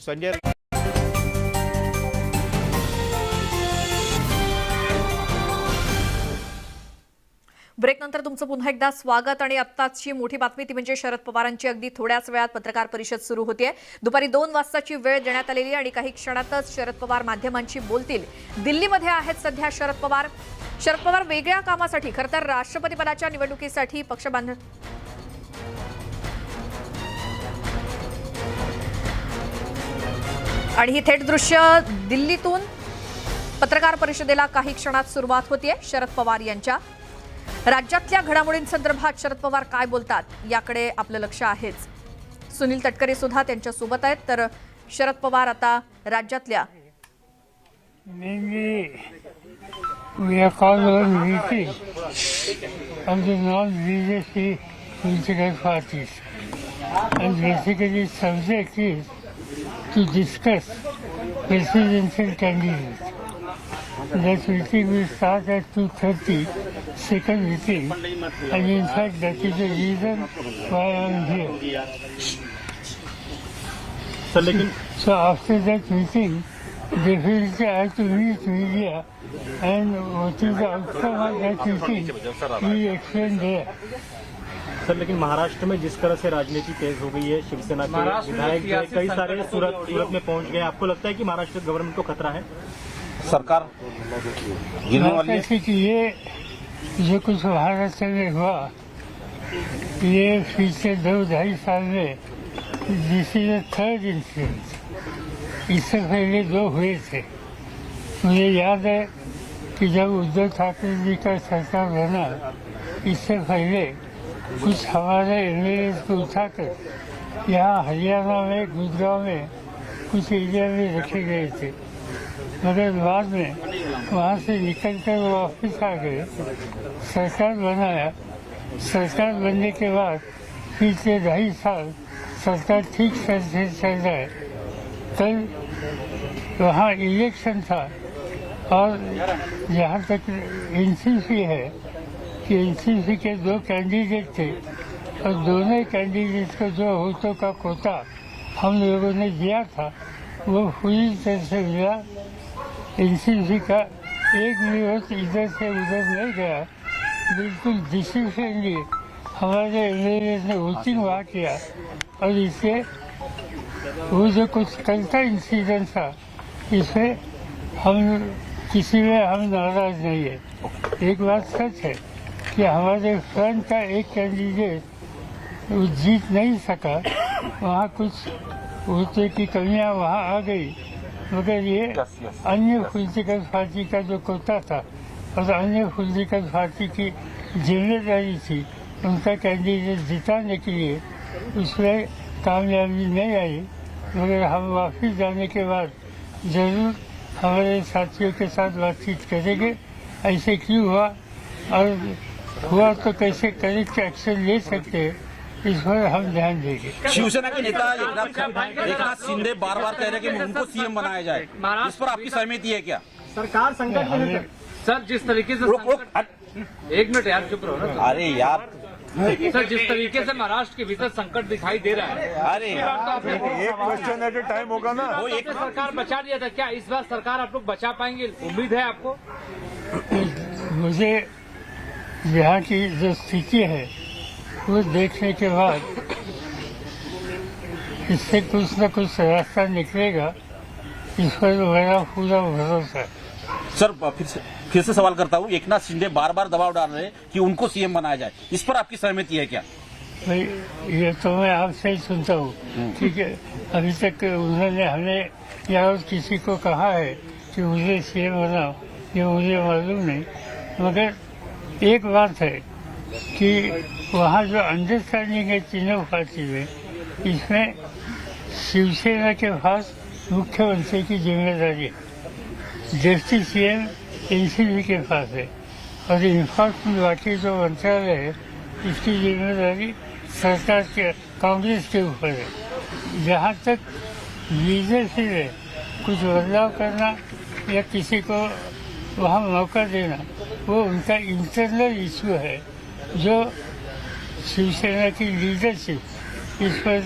संजय ब्रेकनंतर तुमचं पुन्हा एकदा स्वागत आणि आत्ताची मोठी बातमी ती म्हणजे शरद पवारांची अगदी थोड्याच वेळात पत्रकार परिषद सुरू होतीये। दुपारी 2 वाजताची वेळ देण्यात आलेली आणि काही क्षणातच शरद पवार माध्यमांशी बोलतील। दिल्लीमध्ये आहेत सध्या शरद पवार वेगळ्या कामासाठी खरतर राष्ट्रपती पदाच्या निवडणुकीसाठी पक्ष बांधण आणि ही थेट दृश्य दिल्लीतून पत्रकार परिषदेला काही क्षणात सुरुवात होतीये। शरद पवार यांच्या राज्यातल्या घडामोडींसंदर्भात शरद पवार काय बोलतात याकडे आपलं लक्ष आहेच। सुनील तटकरे सुद्धा त्यांच्या सोबत आहेत। तर शरद पवार आता राज्यातल्या We are called on meeting of the non-legacy political parties, and basically subject is to discuss presidential candidates. That meeting will start at 2:30, second meeting, and in fact that is the reason why I am here. So after that meeting, definitely I have to meet media, and what is the outcome of that meeting, we explain there. Sir, लेकिन महाराष्ट्र में जिस तरह से राजनीति तेज हो गई है, शिवसेना के विधायक जो कई सारे सूरत में पहुंच गए, आपको लगता है कि महाराष्ट्र गवर्नमेंट को खतरा है? सरकार ऐसे कि ये जो कुछ महाराष्ट्र में हुआ, ये पिछले 2-2.5 साल में दिस इज द थर्ड इंसिडेंट। इससे पहले 2 हुए थे। मुझे याद है कि जब उद्धव ठाकरे जी का सरकार बना, इससे पहले कुछ हमारे एमएलए को उठाकर यहाँ हरियाणा में गुड़गांव में कुछ एरिया में रखे गए थे, मगर बाद में वहाँ से निकलकर वो वापस आ गए, सरकार बनाया। सरकार बनने के बाद फिर से 2.5 साल सरकार ठीक से चल रहा है। कल वहाँ इलेक्शन था, और जहाँ तक एनसीसी है कि एनसीसी के 2 कैंडिडेट थे, और दोनों कैंडिडेट को जो वोटों का कोटा हम लोगों ने दिया था वो पूरी तरह से मिला। एनसीसी का एक भी वोट इधर से उधर नहीं गया, बिल्कुल डिसिप्लिनली हमारे एमएलए ने वोटिंग वहाँ किया, और इससे वो जो कुछ कल का इंसिडेंट था, इससे हम किसी में हम नाराज नहीं है। एक बात सच है कि हमारे फ्रंट का एक कैंडिडेट जीत नहीं सका, वहाँ कुछ वोटों की कमियाँ वहाँ आ गई, मगर ये अन्य पॉलिटिकल पार्टी का जो कोटा था और अन्य पॉलिटिकल पार्टी की जिम्मेदारी थी उनका कैंडिडेट जिताने के लिए, उसमें कामयाबी नहीं आई। मगर हम वापस जाने के बाद जरूर हमारे साथियों के साथ बातचीत करेंगे, ऐसे क्यों हुआ और हुआ तो कैसे करेक्ट एक्शन ले सकते हैं, इस पर हम ध्यान देंगे। शिवसेना के नेता एकनाथ शिंदे बार-बार कह रहे हैं कि उनको सीएम बनाया जाए, इस पर आपकी सहमति है क्या? सरकार संकट में है सर, जिस तरीके से एक मिनट यार, चुप रहो ना। अरे यार सर, जिस तरीके से महाराष्ट्र के भीतर संकट दिखाई दे रहा है, अरे एक क्वेश्चन एट ए टाइम होगा ना। वो एक सरकार बचा दिया था, क्या इस बार सरकार आप लोग बचा पाएंगे? उम्मीद है आपको? मुझे यहाँ की जो स्थिति है वो देखने के बाद इससे कुछ न कुछ रास्ता निकलेगा, इस पर मेरा पूरा भरोसा है। सर, फिर से सवाल करता हूँ, एकनाथ शिंदे बार-बार दबाव डाल रहे हैं कि उनको सीएम बनाया जाए, इस पर आपकी सहमति है क्या? भाई ये तो मैं आपसे ही सुनता हूँ, ठीक है। अभी तक उन्होंने हमें या और किसी को कहा है कि मुझे सीएम बनाओ, ये मुझे मालूम नहीं, मगर एक बात है कि वहाँ जो अंडरस्टैंडिंग है तीनों पार्टी में, इसमें शिवसेना के पास मुख्यमंत्री की जिम्मेदारी है, डिप्टी सीएम एनसीपी के पास है, और इन्फॉर्मेशन बाकी जो मंत्रालय है इसकी जिम्मेदारी सरकार के कांग्रेस के ऊपर है। जहाँ तक लीडरशिप है कुछ बदलाव करना या किसी को वहाँ मौका देना, वो उनका इंटरनल इशू है, जो शिवसेना की लीडरशिप इस पर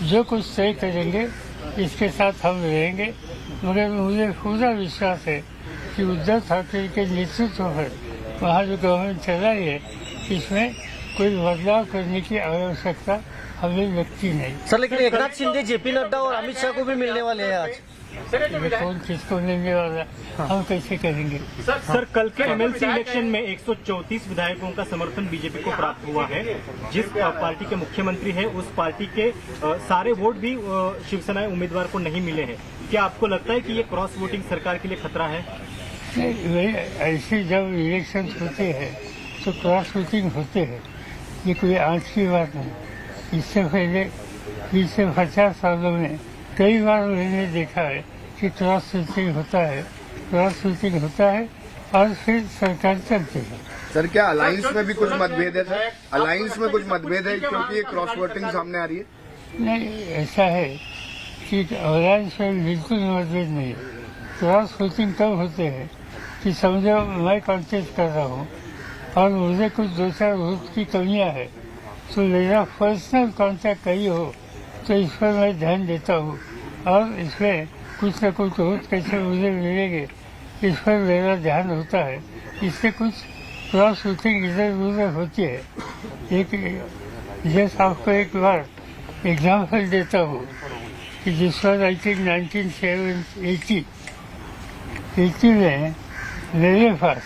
जो कुछ तय करेंगे इसके साथ हम रहेंगे, मगर मुझे पूरा विश्वास है कि उद्धव ठाकरे के नेतृत्व पर वहाँ जो गवर्नमेंट चला है इसमें कोई बदलाव करने की आवश्यकता हमें लगती नहीं। सर लेकिन एकनाथ शिंदे, जेपी नड्डा और अमित शाह को भी मिलने वाले हैं आज। ये कौन किसको मिलने वाला, हम कैसे करेंगे? सर कल के एमएलसी इलेक्शन में 134 विधायकों का समर्थन बीजेपी को प्राप्त हुआ है। जिस पार्टी के मुख्यमंत्री हैं उस पार्टी के सारे वोट भी शिवसेना उम्मीदवार को नहीं मिले हैं। क्या आपको लगता है कि ये क्रॉस वोटिंग सरकार के लिए खतरा है? नहीं, ऐसे जब इलेक्शन होते हैं तो क्रॉस वोटिंग होते हैं, ये कोई आज की बात नहीं। इससे पहले 20 से 50 सालों में कई बार मैंने देखा है कि क्रॉस वोटिंग होता है और फिर सरकार चलती है। सर क्या अलायंस में भी कुछ मतभेद है? सर अलायंस में कुछ मतभेद है क्योंकि ये क्रॉस वोटिंग सामने आ रही है? नहीं, ऐसा है कि अलायंस में बिल्कुल मतभेद नहीं है। क्रॉस वोटिंग कब होते हैं कि समझो मैं कॉन्टेस्ट कर रहा हूँ और मुझे कुछ 2-4 वोट की कमियाँ है, तो मेरा पर्सनल कॉन्टैक्ट कहीं हो तो इस पर मैं ध्यान देता हूँ और इसमें कुछ न कुछ वोट कैसे मुझे मिलेंगे इस पर मेरा ध्यान होता है। इससे कुछ क्रॉस वोटिंग इधर उधर होती है। जैसे आपको एक बार एग्जाम्पल देता हूँ कि जिस बार आई थिंक 1980 में मेरे पास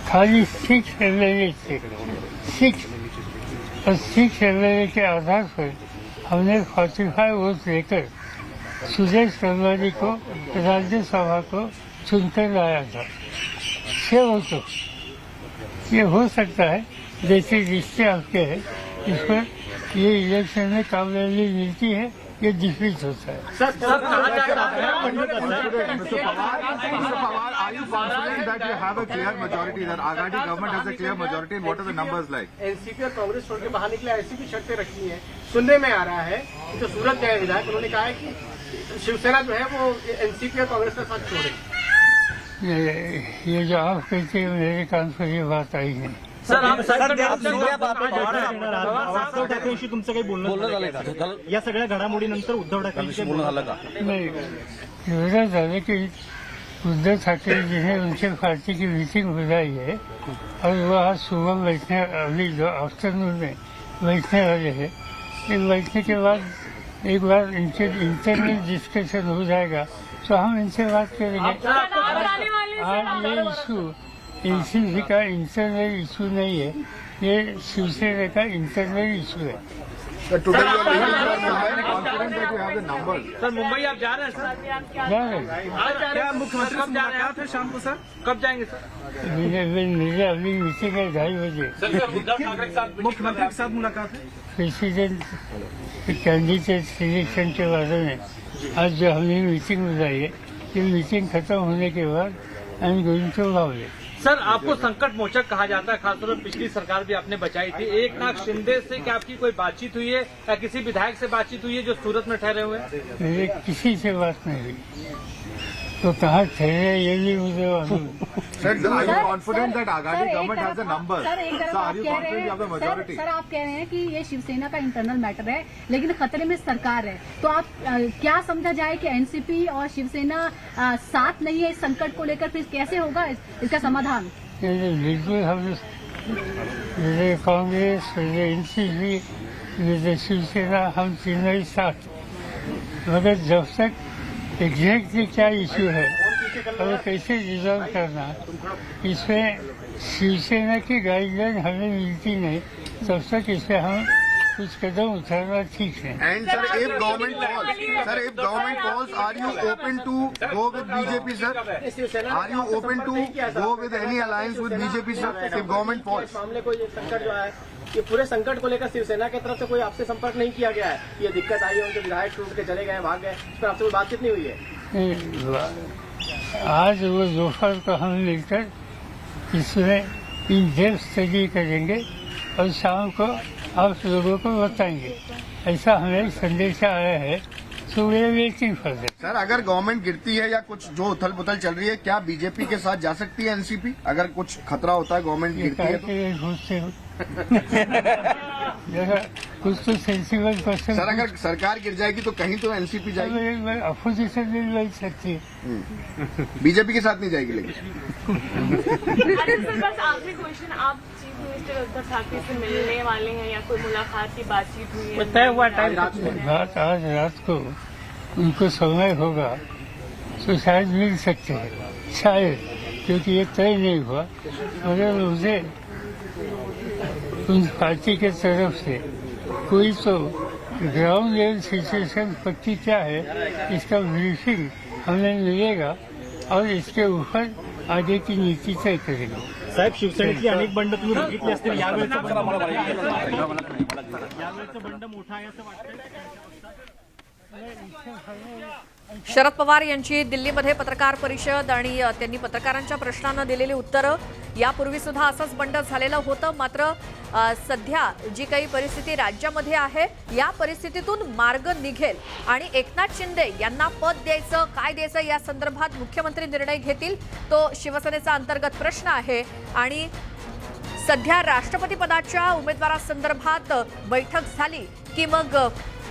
खाली 6 MLA थे, 6 और 6 MLA के आधार पर हमने 45 वोट लेकर सुरेश रंगारी को राज्यसभा को चुनकर लाया था 6 वोटों। ये हो सकता है जैसे रिश्ते आपके हैं इस पर ये इलेक्शन में कामयाबी मिलती है, ये डिफीट होता है। Mr. Pawar, are you confident that you have a clear majority, that Agadi government has a clear majority, and what are the numbers like? NCP और कांग्रेस छोड़ के बाहर निकले, ऐसी भी शर्तें रखी हैं। सुनने में आ रहा है कि जो सूरत के विधायक उन्होंने कहा है कि शिवसेना जो है वो एनसीपी और कांग्रेस का साथ छोड़े। ये जो आप कहते हैं मेरे कान पर ये बात आई है। सर आप उद्धव ठाकरेंशी तुमचं काही बोलणं झालं का? या सगळ्या घडामोडीनंतर उद्धव ठाकरेंशी बोलणं झालं का? नहीं, एवढं झालं की उद्धव ठाकरे जी ने उनके पार्टी की मीटिंग बुलाई है और वो आज सुबह बैठने, अभी जो आफ्टरनून में बैठने वाले हैं। ये बैठने के बाद एक बार इनके इंटरनल डिस्कशन हो जाएगा तो हम इनसे बात करेंगे। आज ये इशू एनसीपी का इंटरनल इशू नहीं है, ये शिवसेना का इंटरनल इशू है। Sir, today you are leaving for Mumbai, confident that you have the numbers. Sir Mumbai आप जा रहे हैं सर? जा रहे क्या मुख्यमंत्री से मुलाकात है शाम को सर? कब जाएंगे सर? मेरे अभी मीटिंग है 2:30 बजे। उद्धव ठाकरे के साथ मुख्यमंत्री के साथ मुलाकात है? प्रेसिडेंट कैंडिडेट सिलेक्शन के बारे में आज जो हमने मीटिंग बुलाई है, ये मीटिंग खत्म होने के बाद आई एम गोइंग टू बावले। सर आपको संकट मोचक कहा जाता है, खासतौर पर पिछली सरकार भी आपने बचाई थी। एकनाथ शिंदे से क्या आपकी कोई बातचीत हुई है या किसी विधायक से बातचीत हुई है जो सूरत में ठहरे हुए हैं? मेरे किसी से बात नहीं हुई, तो कहाँ ठहरे ये भी मुझे मालूम। Sir, are you confident that Agadi government has the numbers? Sir एक तरफ Sir, are आप you कह रहे confident you have the हैं, majority? सर आप कह रहे हैं कि ये शिवसेना का इंटरनल मैटर है, लेकिन खतरे में सरकार है। तो आप क्या समझा जाए कि एनसीपी और शिवसेना साथ नहीं है इस संकट को लेकर, फिर कैसे होगा इसका समाधान? बिल्कुल हम कांग्रेस, एनसीपी, शिवसेना, हम तीनों ही साथ, मगर जब तक एग्जैक्टली क्या इशू है और कैसे रिजॉल्व करना, इसमें शिवसेना की गाइडलाइन हमें मिलती नहीं, तब तक इसे हम कुछ कदम उठाना ठीक है। And sir, if government calls, are you open to go with BJP, sir? Are you open to go with any alliance with BJP, sir? If government calls. मामले को ये संकट जो है, ये पूरे संकट को लेकर शिवसेना की तरफ से कोई आपसे संपर्क नहीं किया गया है? ये दिक्कत आई है, उनके विधायक टूट के चले गए, भाग गए, इस पर आपसे कोई बातचीत नहीं हुई है? आज वो दोपहर को हम मिलकर इसमें इन डेप्थ स्टडी करेंगे और शाम को आप लोगों को बताएंगे। ऐसा हमें संदेश आया है, so way waiting for that. Sir अगर गवर्नमेंट गिरती है या कुछ जो उथल पुथल चल रही है, क्या बीजेपी के साथ जा सकती है एनसीपी? अगर कुछ खतरा होता है, गवर्नमेंट गिरती है तो? घुसते जरा कुछ तो सेंसिबल पर्सन। सर अगर सरकार गिर जाएगी तो कहीं तो एनसीपी जाएगी, अपोजिशन भी मिल सकती है, बीजेपी के साथ नहीं जाएगी लेकिन। सर बस आखिरी क्वेश्चन, आप चीफ मिनिस्टर उद्धव ठाकरे से मिलने वाले हैं या कोई मुलाकात की बातचीत हुई है? तय हुआ टाइम बात आज रात को उनको समय होगा तो शायद मिल सकते हैं, शायद, क्योंकि ये तय नहीं हुआ। मगर मुझे उन पार्टी के तरफ से कोई तो ग्राउंड लेवल सिचुएशन पक्की क्या है इसका ब्रीफिंग हमें मिलेगा और इसके ऊपर आगे की नीति तय करेंगे। साहेब, शिवसेनेतली अनेक बंड तुम्ही बघितली असतील, यावेळेचं बंड मोठं आहे असं वाटतं? शरद पवार यांची दिल्लीमध्ये पत्रकार परिषद आणि त्यांनी पत्रकारांच्या प्रश्नांना दिलेली उत्तरं, यापूर्वी सुद्धा असंच बंड झालेलं होतं। मात्र सध्या जी काही परिस्थिती राज्यामध्ये आहे या परिस्थितीतून मार्ग निघेल आणि एकनाथ शिंदे यांना पद द्यायचं काय द्यायचं या संदर्भात मुख्यमंत्री निर्णय घेतील, तो शिवसेनेचा अंतर्गत प्रश्न आहे। आणि सध्या राष्ट्रपती पदाच्या उमेदवारांसंदर्भात बैठक झाली की मग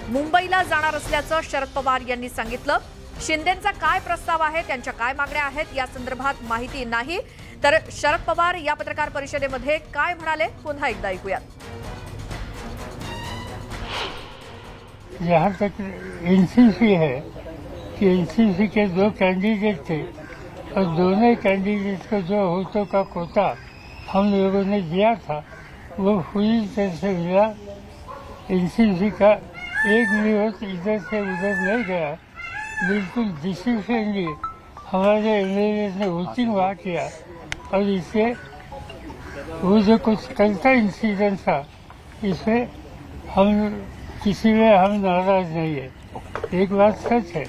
मुंबईला जाणार असल्याचं शरद पवार यांनी सांगितलं। शिंदेंचा काय प्रस्ताव आहे, त्यांच्या काय मागण्या आहेत या संदर्भात माहिती नाही। तर शरद पवार या पत्रकार परिषदेमध्ये काय म्हणाले पुन्हा एकदा ऐकूयात। जहाँ तक एनसीसी है कि एनसीसी के 2 कैंडिडेट थे और दोनों कैंडिडेट को जो वोटों का कोटा हम लोगों ने दिया था वो पूरी तरह से मिला। एनसीसी का एक भी वोट इधर से उधर नहीं गया, बिल्कुल डिसिप्लिनली हमारे एमएलए ने वोटिंग वहाँ किया और इससे वो जो कुछ कल का इंसिडेंट था इसमें हम किसी में हम नाराज नहीं है। एक बात सच है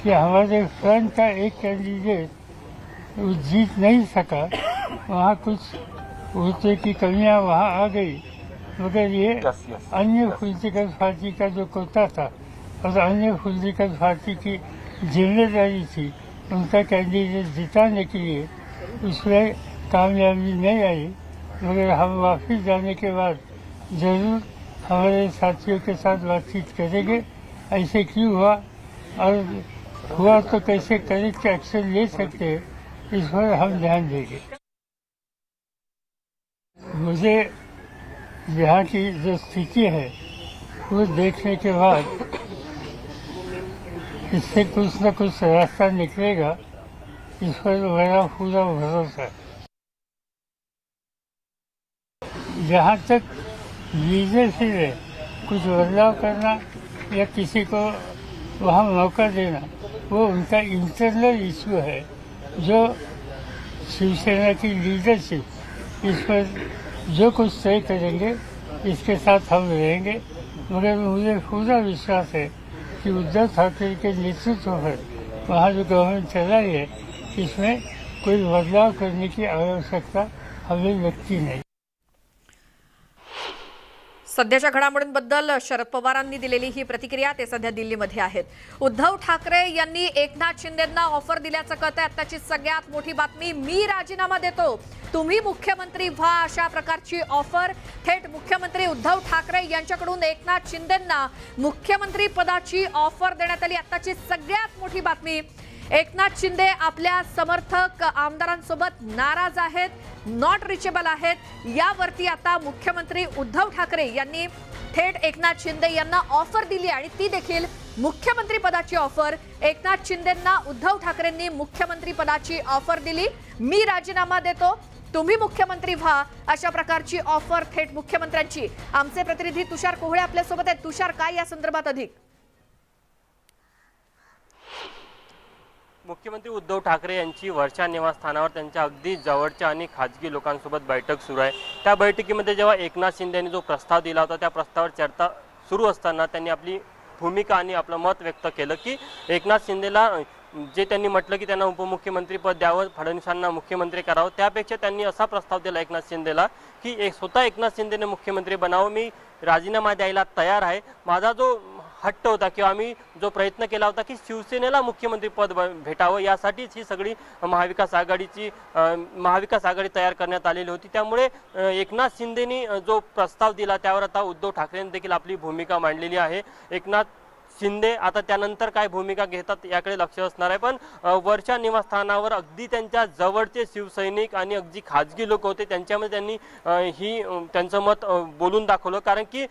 कि हमारे फ्रंट का एक कैंडिडेट जीत नहीं सका, वहाँ कुछ वोटों की कमियाँ वहाँ आ गई, मगर ये अन्य पॉलिटिकल पार्टी का जो कोटा था और अन्य पॉलिटिकल पार्टी की जिम्मेदारी थी उनका कैंडिडेट जिताने के लिए, उसमें कामयाबी नहीं आई। मगर हम वापस जाने के बाद जरूर हमारे साथियों के साथ बातचीत करेंगे, ऐसे क्यों हुआ और हुआ तो कैसे करेक्ट एक्शन ले सकते हैं, इस पर हम ध्यान देंगे। मुझे यहाँ की जो स्थिति है वो देखने के बाद इससे कुछ न कुछ रास्ता निकलेगा, इस पर मेरा पूरा भरोसा है। जहाँ तक लीडरशिप है कुछ बदलाव करना या किसी को वहाँ मौका देना, वो उनका इंटरनल इशू है। जो शिवसेना की लीडरशिप इस पर जो कुछ तय करेंगे इसके साथ हम रहेंगे। मगर मुझे पूरा विश्वास है कि उद्धव ठाकरे के नेतृत्व पर वहाँ जो गवर्नमेंट चला है इसमें कोई बदलाव करने की आवश्यकता हमें लगती नहीं। सध्याच्या घडामोडींबद्दल शरद पवारांनी दिलेली ही प्रतिक्रिया, ते सध्या दिल्लीमध्ये आहेत। उद्धव ठाकरे यांनी एकनाथ शिंदेंना ऑफर दिल्याचं कळतंय। आताची सगळ्यात मोठी बातमी, मी राजीनामा देतो, तुम्ही मुख्यमंत्री व्हा, अशा प्रकारची ऑफर थेट मुख्यमंत्री उद्धव ठाकरे यांच्याकडून एकनाथ शिंदेंना मुख्यमंत्री पदाची ऑफर देण्यात आली। आताची सगळ्यात मोठी बातमी, एकनाथ शिंदे आपल्या समर्थक आमदारांसोबत नाराज आहेत, नॉट रिचेबल आहेत। यावरती आता मुख्यमंत्री उद्धव ठाकरे यांनी थेट एकनाथ शिंदे यांना ऑफर दिली आणि ती देखील मुख्यमंत्री पदाची ऑफर। एकनाथ शिंदेंना उद्धव ठाकरेंनी मुख्यमंत्री पदाची ऑफर दिली। मी राजीनामा देतो, तुम्ही मुख्यमंत्री व्हा, अशा प्रकारची ऑफर थेट मुख्यमंत्र्यांची। आमचे प्रतिनिधी तुषार कोहळे आपल्यासोबत आहेत। तुषार, काय या संदर्भात अधिक? मुख्यमंत्री उद्धव ठाकरे यांची वर्षा निवासस्थानावर त्यांच्या अगदी जवळच्या आणि खाजगी लोकांसोबत बैठक सुरू आहे। त्या बैठकीमध्ये जेव्हा एकनाथ शिंदे यांनी जो प्रस्ताव दिला होता त्या प्रस्तावावर चर्चा सुरू असताना त्यांनी आपली भूमिका आणि आपलं मत व्यक्त केलं की एकनाथ शिंदेला जे त्यांनी म्हटलं की त्यांना उपमुख्यमंत्री पद द्यावं, फडणवीसांना मुख्यमंत्री करावं, त्यापेक्षा त्यांनी असा प्रस्ताव दिला एकनाथ शिंदेला की स्वतः एकनाथ शिंदेने मुख्यमंत्री बनावं, मी राजीनामा द्यायला तयार आहे, माझा जो हट्ट होता किंवा आम्ही जो प्रयत्न केला होता की शिवसेनेला मुख्यमंत्री पद भेटावं, यासाठीच ही सगळी महाविकास आघाडी तयार करण्यात आलेली होती. त्यामुळे एकनाथ शिंदेनी जो प्रस्ताव दिला त्यावर आता उद्धव ठाकरेंनी देखील आपली भूमिका मांडलेली आहे. एकनाथ शिंदे आता त्यानंतर काय भूमिका घेतात याकडे लक्ष असणार आहे. पण वरच्या निवासस्थानावर अगदी त्यांच्या जवळचे शिवसैनिक आणि अगदी खाजगी लोक होते, त्यांच्यामध्ये त्यांनी त्यांचं मत बोलून दाखवलं. कारण की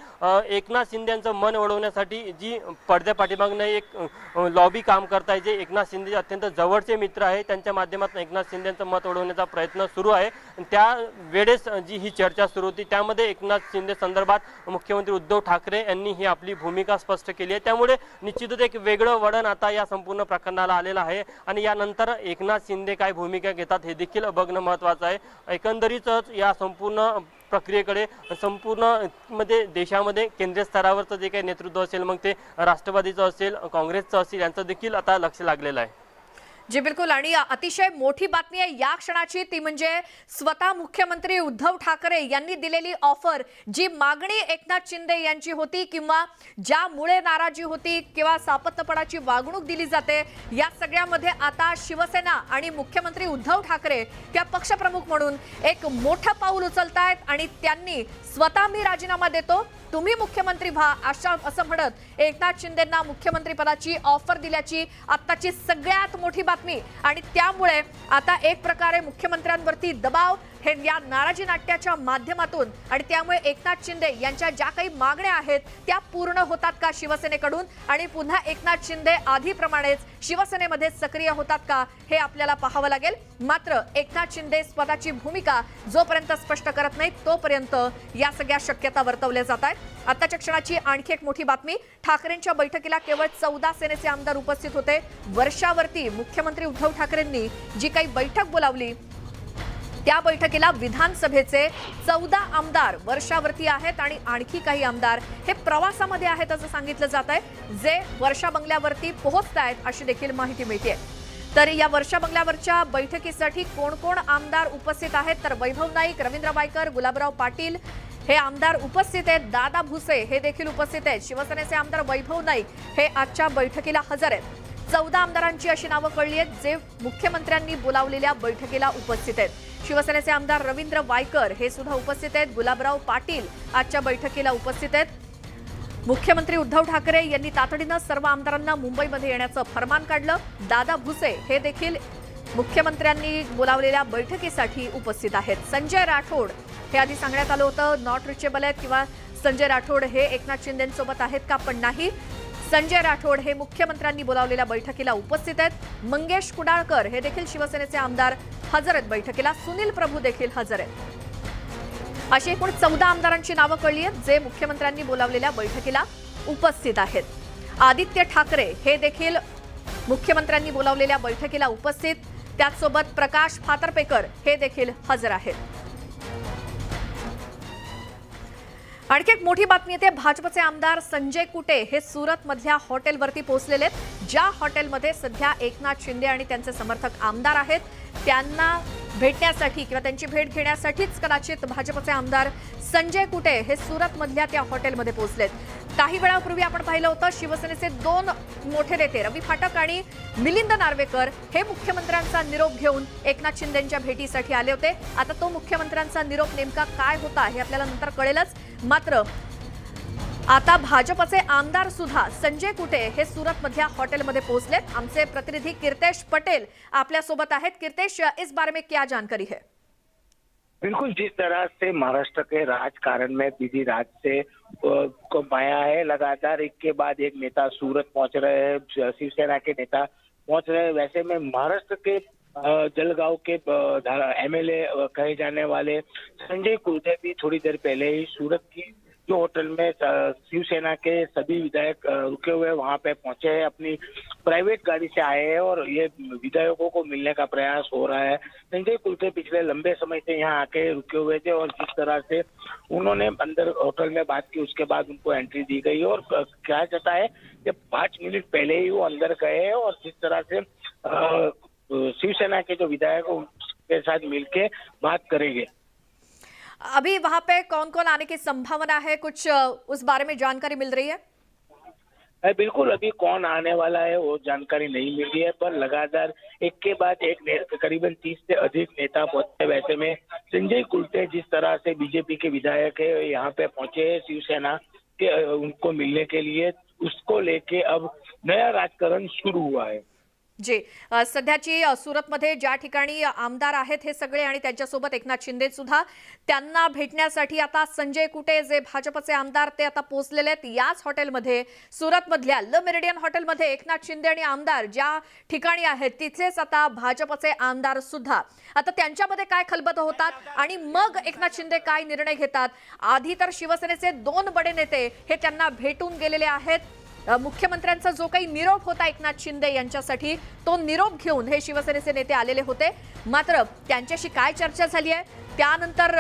एकनाथ शिंदे यांचं मन वळवण्यासाठी जी पडद्या पाठीमागनं एक लॉबी काम करताय, जे एकनाथ शिंदे अत्यंत जवळचे मित्र आहे, त्यांच्या माध्यमातून एकनाथ शिंदे यांचं मत वळवण्याचा प्रयत्न सुरू आहे. त्या वेळेस जी ही चर्चा सुरू होती त्यामध्ये एकनाथ शिंदे संदर्भात मुख्यमंत्री उद्धव ठाकरे यांनी ही आपली भूमिका स्पष्ट केली आहे. त्यामुळे निश्चितच एक वेगळं वळण आता या संपूर्ण प्रकरणाला आलेलं आहे आणि यानंतर एकनाथ शिंदे काय भूमिका घेतात हे देखील बघणं महत्त्वाचं आहे. एकंदरीतच या संपूर्ण प्रक्रियेकडे संपूर्ण देशामध्ये केंद्रीय स्तरावरचं जे काही नेतृत्व असेल, मग ते राष्ट्रवादीचं असेल, काँग्रेसचं असेल, यांचं देखील आता लक्ष लागलेलं आहे. जी बिलकुल, आणि अतिशय मोठी बातमी आहे या क्षणाची, ती म्हणजे स्वतः मुख्यमंत्री उद्धव ठाकरे यांनी दिलेली ऑफर, जी मागणी एकनाथ शिंदे यांची होती किंवा ज्यामुळे नाराजी होती किंवा सापत्नपणाची वागणूक दिली जाते, या सगळ्यामध्ये आता शिवसेना आणि मुख्यमंत्री उद्धव ठाकरे किंवा पक्षप्रमुख म्हणून एक मोठं पाऊल उचलतायत आणि त्यांनी स्वतः मी राजीनामा देतो, तुम्ही मुख्यमंत्री व्हा असं म्हणत एकनाथ शिंदेंना मुख्यमंत्री पदाची ऑफर दिल्याची आत्ताची सगळ्यात मोठी बातमी. आणि त्यामुळे आता एक प्रकारे मुख्यमंत्र्यांवरती दबाव हे या नाराजी नाट्याच्या माध्यमातून, आणि त्यामुळे एकनाथ शिंदे यांच्या ज्या काही मागण्या आहेत त्या पूर्ण होतात का शिवसेनेकडून, आणि पुन्हा एकनाथ शिंदे आधीप्रमाणेच शिवसेनेमध्ये सक्रिय होतात का हे आपल्याला पाहावं लागेल. मात्र एकनाथ शिंदे स्वतःची भूमिका जोपर्यंत स्पष्ट करत नाहीत तोपर्यंत या सगळ्या शक्यता वर्तवल्या जात आहेत. आताच्या क्षणाची आणखी एक मोठी बातमी, ठाकरेंच्या बैठकीला केवळ 14 सेनेचे आमदार उपस्थित होते. वर्षावरती मुख्यमंत्री उद्धव ठाकरेंनी जी काही बैठक बोलावली त्या बैठकीला विधानसभेचे 14 आमदार वर्षावरती आहेत आणि आणखी काही आमदार हे प्रवासामध्ये आहेत असं सांगितलं जात आहे, जे वर्षा बंगल्यावरती पोहोचत आहेत अशी देखील माहिती मिळते. तर या वर्षा बंगल्यावरच्या बैठकीसाठी कोण कोण आमदार उपस्थित आहेत, तर वैभव नाईक, रवींद्र वायकर, गुलाबराव पाटील हे आमदार उपस्थित आहेत. दादा भुसे हे देखील उपस्थित आहेत. शिवसेनेचे आमदार वैभव नाईक हे आजच्या बैठकीला हजर आहेत. 14 आमदारांची अशी नावं कळली आहेत जे मुख्यमंत्र्यांनी बोलावलेल्या बैठकीला उपस्थित आहेत. शिवसेनेचे आमदार रवींद्र वायकर हे सुद्धा उपस्थित आहेत. गुलाबराव पाटील आजच्या बैठकीला उपस्थित आहेत. मुख्यमंत्री उद्धव ठाकरे यांनी तातडीनं सर्व आमदारांना मुंबईमध्ये येण्याचं फरमान काढलं. दादा भुसे हे देखील मुख्यमंत्र्यांनी बोलावलेल्या बैठकीसाठी उपस्थित आहेत. संजय राठोड हे आधी सांगण्यात आलं होतं नॉट रिचेबल आहेत किंवा संजय राठोड हे एकनाथ शिंदेंसोबत आहेत का, पण नाही, संजय राठोड हे मुख्यमंत्र्यांनी बोलावलेल्या बैठकीला उपस्थित आहेत. मंगेश कुडाळकर हे देखील शिवसेनेचे आमदार हजर आहेत बैठकीला. सुनील प्रभू देखील हजर आहेत. अशी एकूण 14 आमदारांची नावं कळली आहेत जे मुख्यमंत्र्यांनी बोलावलेल्या बैठकीला उपस्थित आहेत. आदित्य ठाकरे हे देखील मुख्यमंत्र्यांनी बोलावलेल्या बैठकीला उपस्थित, त्याचसोबत प्रकाश फातर्पेकर हे देखील हजर आहेत. आणखी एक मोठी बातमी येते, भाजपचे आमदार संजय कुटे हे सुरत मधल्या हॉटेलवरती पोहोचलेले आहेत. ज्या हॉटेलमध्ये सध्या एकनाथ शिंदे आणि त्यांचे समर्थक आमदार आहेत त्यांना भेटण्यासाठी किंवा त्यांची भेट घेण्यासाठीच कदाचित भाजपचे आमदार संजय कुटे हे सुरत मधल्या त्या हॉटेलमध्ये पोहोचलेत. काही वेळापूर्वी आपण पाहिलं होतं शिवसेनेचे 2 मोठे नेते रवी फाटक आणि मिलिंद नार्वेकर हे मुख्यमंत्र्यांचा निरोप घेऊन एकनाथ शिंदेंच्या भेटीसाठी आले होते. आता तो मुख्यमंत्र्यांचा निरोप नेमका काय होता हे आपल्याला नंतर कळेलच. मात्र आता भाजपचे आमदार सुद्धा संजय कुटे हे सुरत मधल्या हॉटेलमध्ये पोहोचलेत. आमचे प्रतिनिधी कीर्तेश पटेल आपल्या सोबत आहेत. कीर्तेश, इस बारे में क्या जानकारी है? बिल्कुल, जिस तरह से महाराष्ट्र के राजकारण में विधि राज से को पाया है, लगातार एक के बाद एक नेता सूरत पहुंच रहे हैं, शिवसेना के नेता पहुंच रहे हैं, वैसे में महाराष्ट्र के जलगांव के एमएलए कहे जाने वाले संजय कुटे भी थोड़ी देर पहले ही सूरत की जो होटल में शिवसेना के सभी विधायक रुके हुए वहां पे पहुंचे हैं, अपनी प्राइवेट गाड़ी से आए हैं और ये विधायकों को मिलने का प्रयास हो रहा है। संजय कुटे पिछले लंबे समय से यहाँ आके रुके हुए थे और जिस तरह से उन्होंने अंदर होटल में बात की उसके बाद उनको एंट्री दी गई और कहा जाता है कि 5 मिनट पहले ही वो अंदर गए और जिस तरह से शिवसेना के जो विधायक उनके साथ मिलके बात करेंगे। अभी वहां पे कौन कौन आने की संभावना है, कुछ उस बारे में जानकारी मिल रही है? बिल्कुल, अभी कौन आने वाला है वो जानकारी नहीं मिली है, पर लगातार एक के बाद एक करीबन 30 से अधिक नेता पहुंचे। वैसे में संजय कुलटे जिस तरह से बीजेपी के विधायक है यहाँ पे पहुंचे हैं शिवसेना के उनको मिलने के लिए, उसको लेके अब नया राजकारण शुरू हुआ है। जी सध्याची सुरतमध्ये ज्या ठिकाणी आमदार आहेत हे सगळे आणि त्यांच्यासोबत एकनाथ शिंदे सुद्धा, त्यांना भेटण्यासाठी आता संजय कुटे जे भाजपचे आमदार ते आता पोहोचलेले आहेत याच हॉटेलमध्ये, सुरतमधल्या ल मेरिडियन हॉटेलमध्ये एकनाथ शिंदे आणि आमदार ज्या ठिकाणी आहेत तिथेच आता भाजपचे आमदार सुद्धा। आता त्यांच्यामध्ये काय खलबत होतात आणि मग एकनाथ शिंदे काय निर्णय घेतात। आधी तर शिवसेनेचे 2 बडे नेते हे त्यांना भेटून गेलेले आहेत। मुख्यमंत्र्यांचा जो काही निरोप होता एकनाथ शिंदे यांच्यासाठी तो निरोप घेऊन हे शिवसेनेचे नेते आलेले होते, मात्र त्यांच्याशी काय चर्चा झाली आहे, त्यानंतर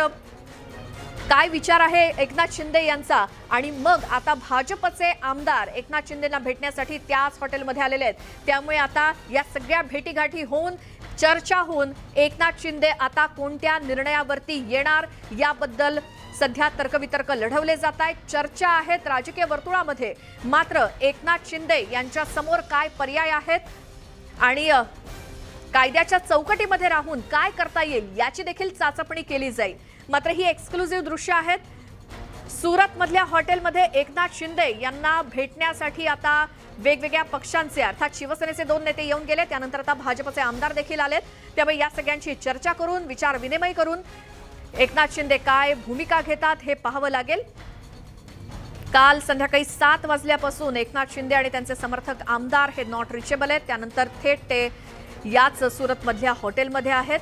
काय विचार आहे एकनाथ शिंदे यांचा, आणि मग आता भाजपचे आमदार एकनाथ शिंदेंना भेटण्यासाठी त्याच हॉटेलमध्ये आलेले आहेत। त्यामुळे आता या सगळ्या भेटीगाठी होऊन चर्चा होऊन एकनाथ शिंदे आता कोणत्या निर्णयावरती येणार याबद्दल सध्या तर्कवितर्क लढवले जात आहेत, चर्चा आहेत राजकीय वर्तुळामध्ये। मात्र एकनाथ शिंदे यांच्या समोर काय पर्याय आहेत आणि कायद्याच्या चौकटीमध्ये राहून काय करता येईल याची देखील चाचपणी केली जाईल। मात्र ही एक्सक्लुझिव्ह दृश्य आहेत सुरतमधल्या हॉटेलमध्ये एकनाथ शिंदे यांना भेटण्यासाठी आता वेगवेगळ्या पक्षांचे अर्थात शिवसेनेचे 2 नेते येऊन गेले, त्यानंतर आता भाजपचे आमदार देखील आलेत। त्यामुळे या सगळ्यांची चर्चा करून विचार विनिमय करून एकनाथ शिंदे काय भूमिका घेतात हे पाहावं लागेल। काल संध्याकाळी 7 वाजल्यापासून एकनाथ शिंदे आणि त्यांचे समर्थक आमदार हे नॉट रिचेबल आहेत, त्यानंतर थेट ते याच सुरतमधल्या हॉटेलमध्ये आहेत।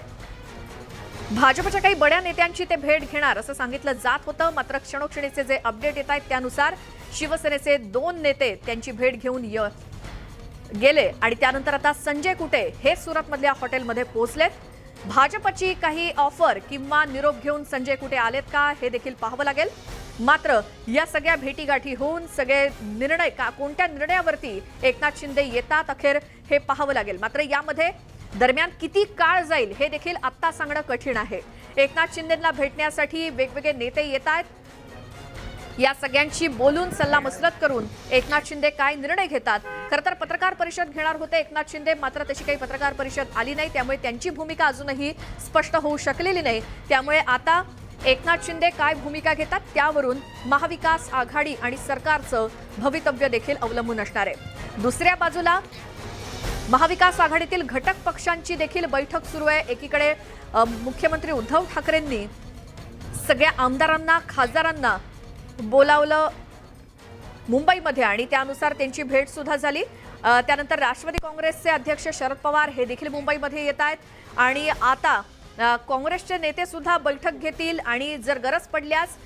भाजपच्या काही बड्या नेत्यांची ते भेट घेणार असं सांगितलं जात होतं, मात्र क्षणोक्षणीचे जे अपडेट येत आहेत त्यानुसार शिवसेनेचे 2 नेते त्यांची भेट घेऊन गेले आणि त्यानंतर आता संजय कुटे हे सुरतमधल्या हॉटेलमध्ये पोहोचलेत। भाजपची काही ऑफर किंवा निरोप घेऊन संजय कुटे आलेत का हे देखील पाहावं लागेल। मात्र या सगळ्या भेटीगाठी होऊन सगळे निर्णय कोणत्या निर्णयावरती एकनाथ शिंदे येतात अखेर हे पाहावं लागेल। मात्र यामध्ये दरम्यान किती काळ जाईल हे देखील आत्ता सांगणं कठीण आहे। एकनाथ शिंदेंना भेटण्यासाठी वेगवेगळे नेते येत आहेत, या सगळ्यांशी बोलून सल्लामसलत करून एकनाथ शिंदे काय निर्णय घेतात। खरं तर पत्रकार परिषद घेणार होते एकनाथ शिंदे, मात्र तशी काही पत्रकार परिषद आली नाही, त्यामुळे त्यांची भूमिका अजूनही स्पष्ट होऊ शकलेली नाही। त्यामुळे आता एकनाथ शिंदे काय भूमिका घेतात त्यावरून महाविकास आघाडी आणि सरकारचं भवितव्य देखील अवलंबून असणार आहे। दुसऱ्या बाजूला महाविकास आघाडीतील घटक पक्षांची देखील बैठक सुरू आहे। एकीकडे मुख्यमंत्री उद्धव ठाकरेंनी सगळ्या आमदारांना खासदारांना बोलावलं मुंबईमध्ये आणि त्यानुसार त्यांची भेट सुद्धा झाली। त्यानंतर राष्ट्रवादी काँग्रेसचे अध्यक्ष शरद पवार हे देखील मुंबईमध्ये येत आहेत आणि आता काँग्रेसचे नेते सुद्धा बैठक घेतील आणि जर गरज पडल्यास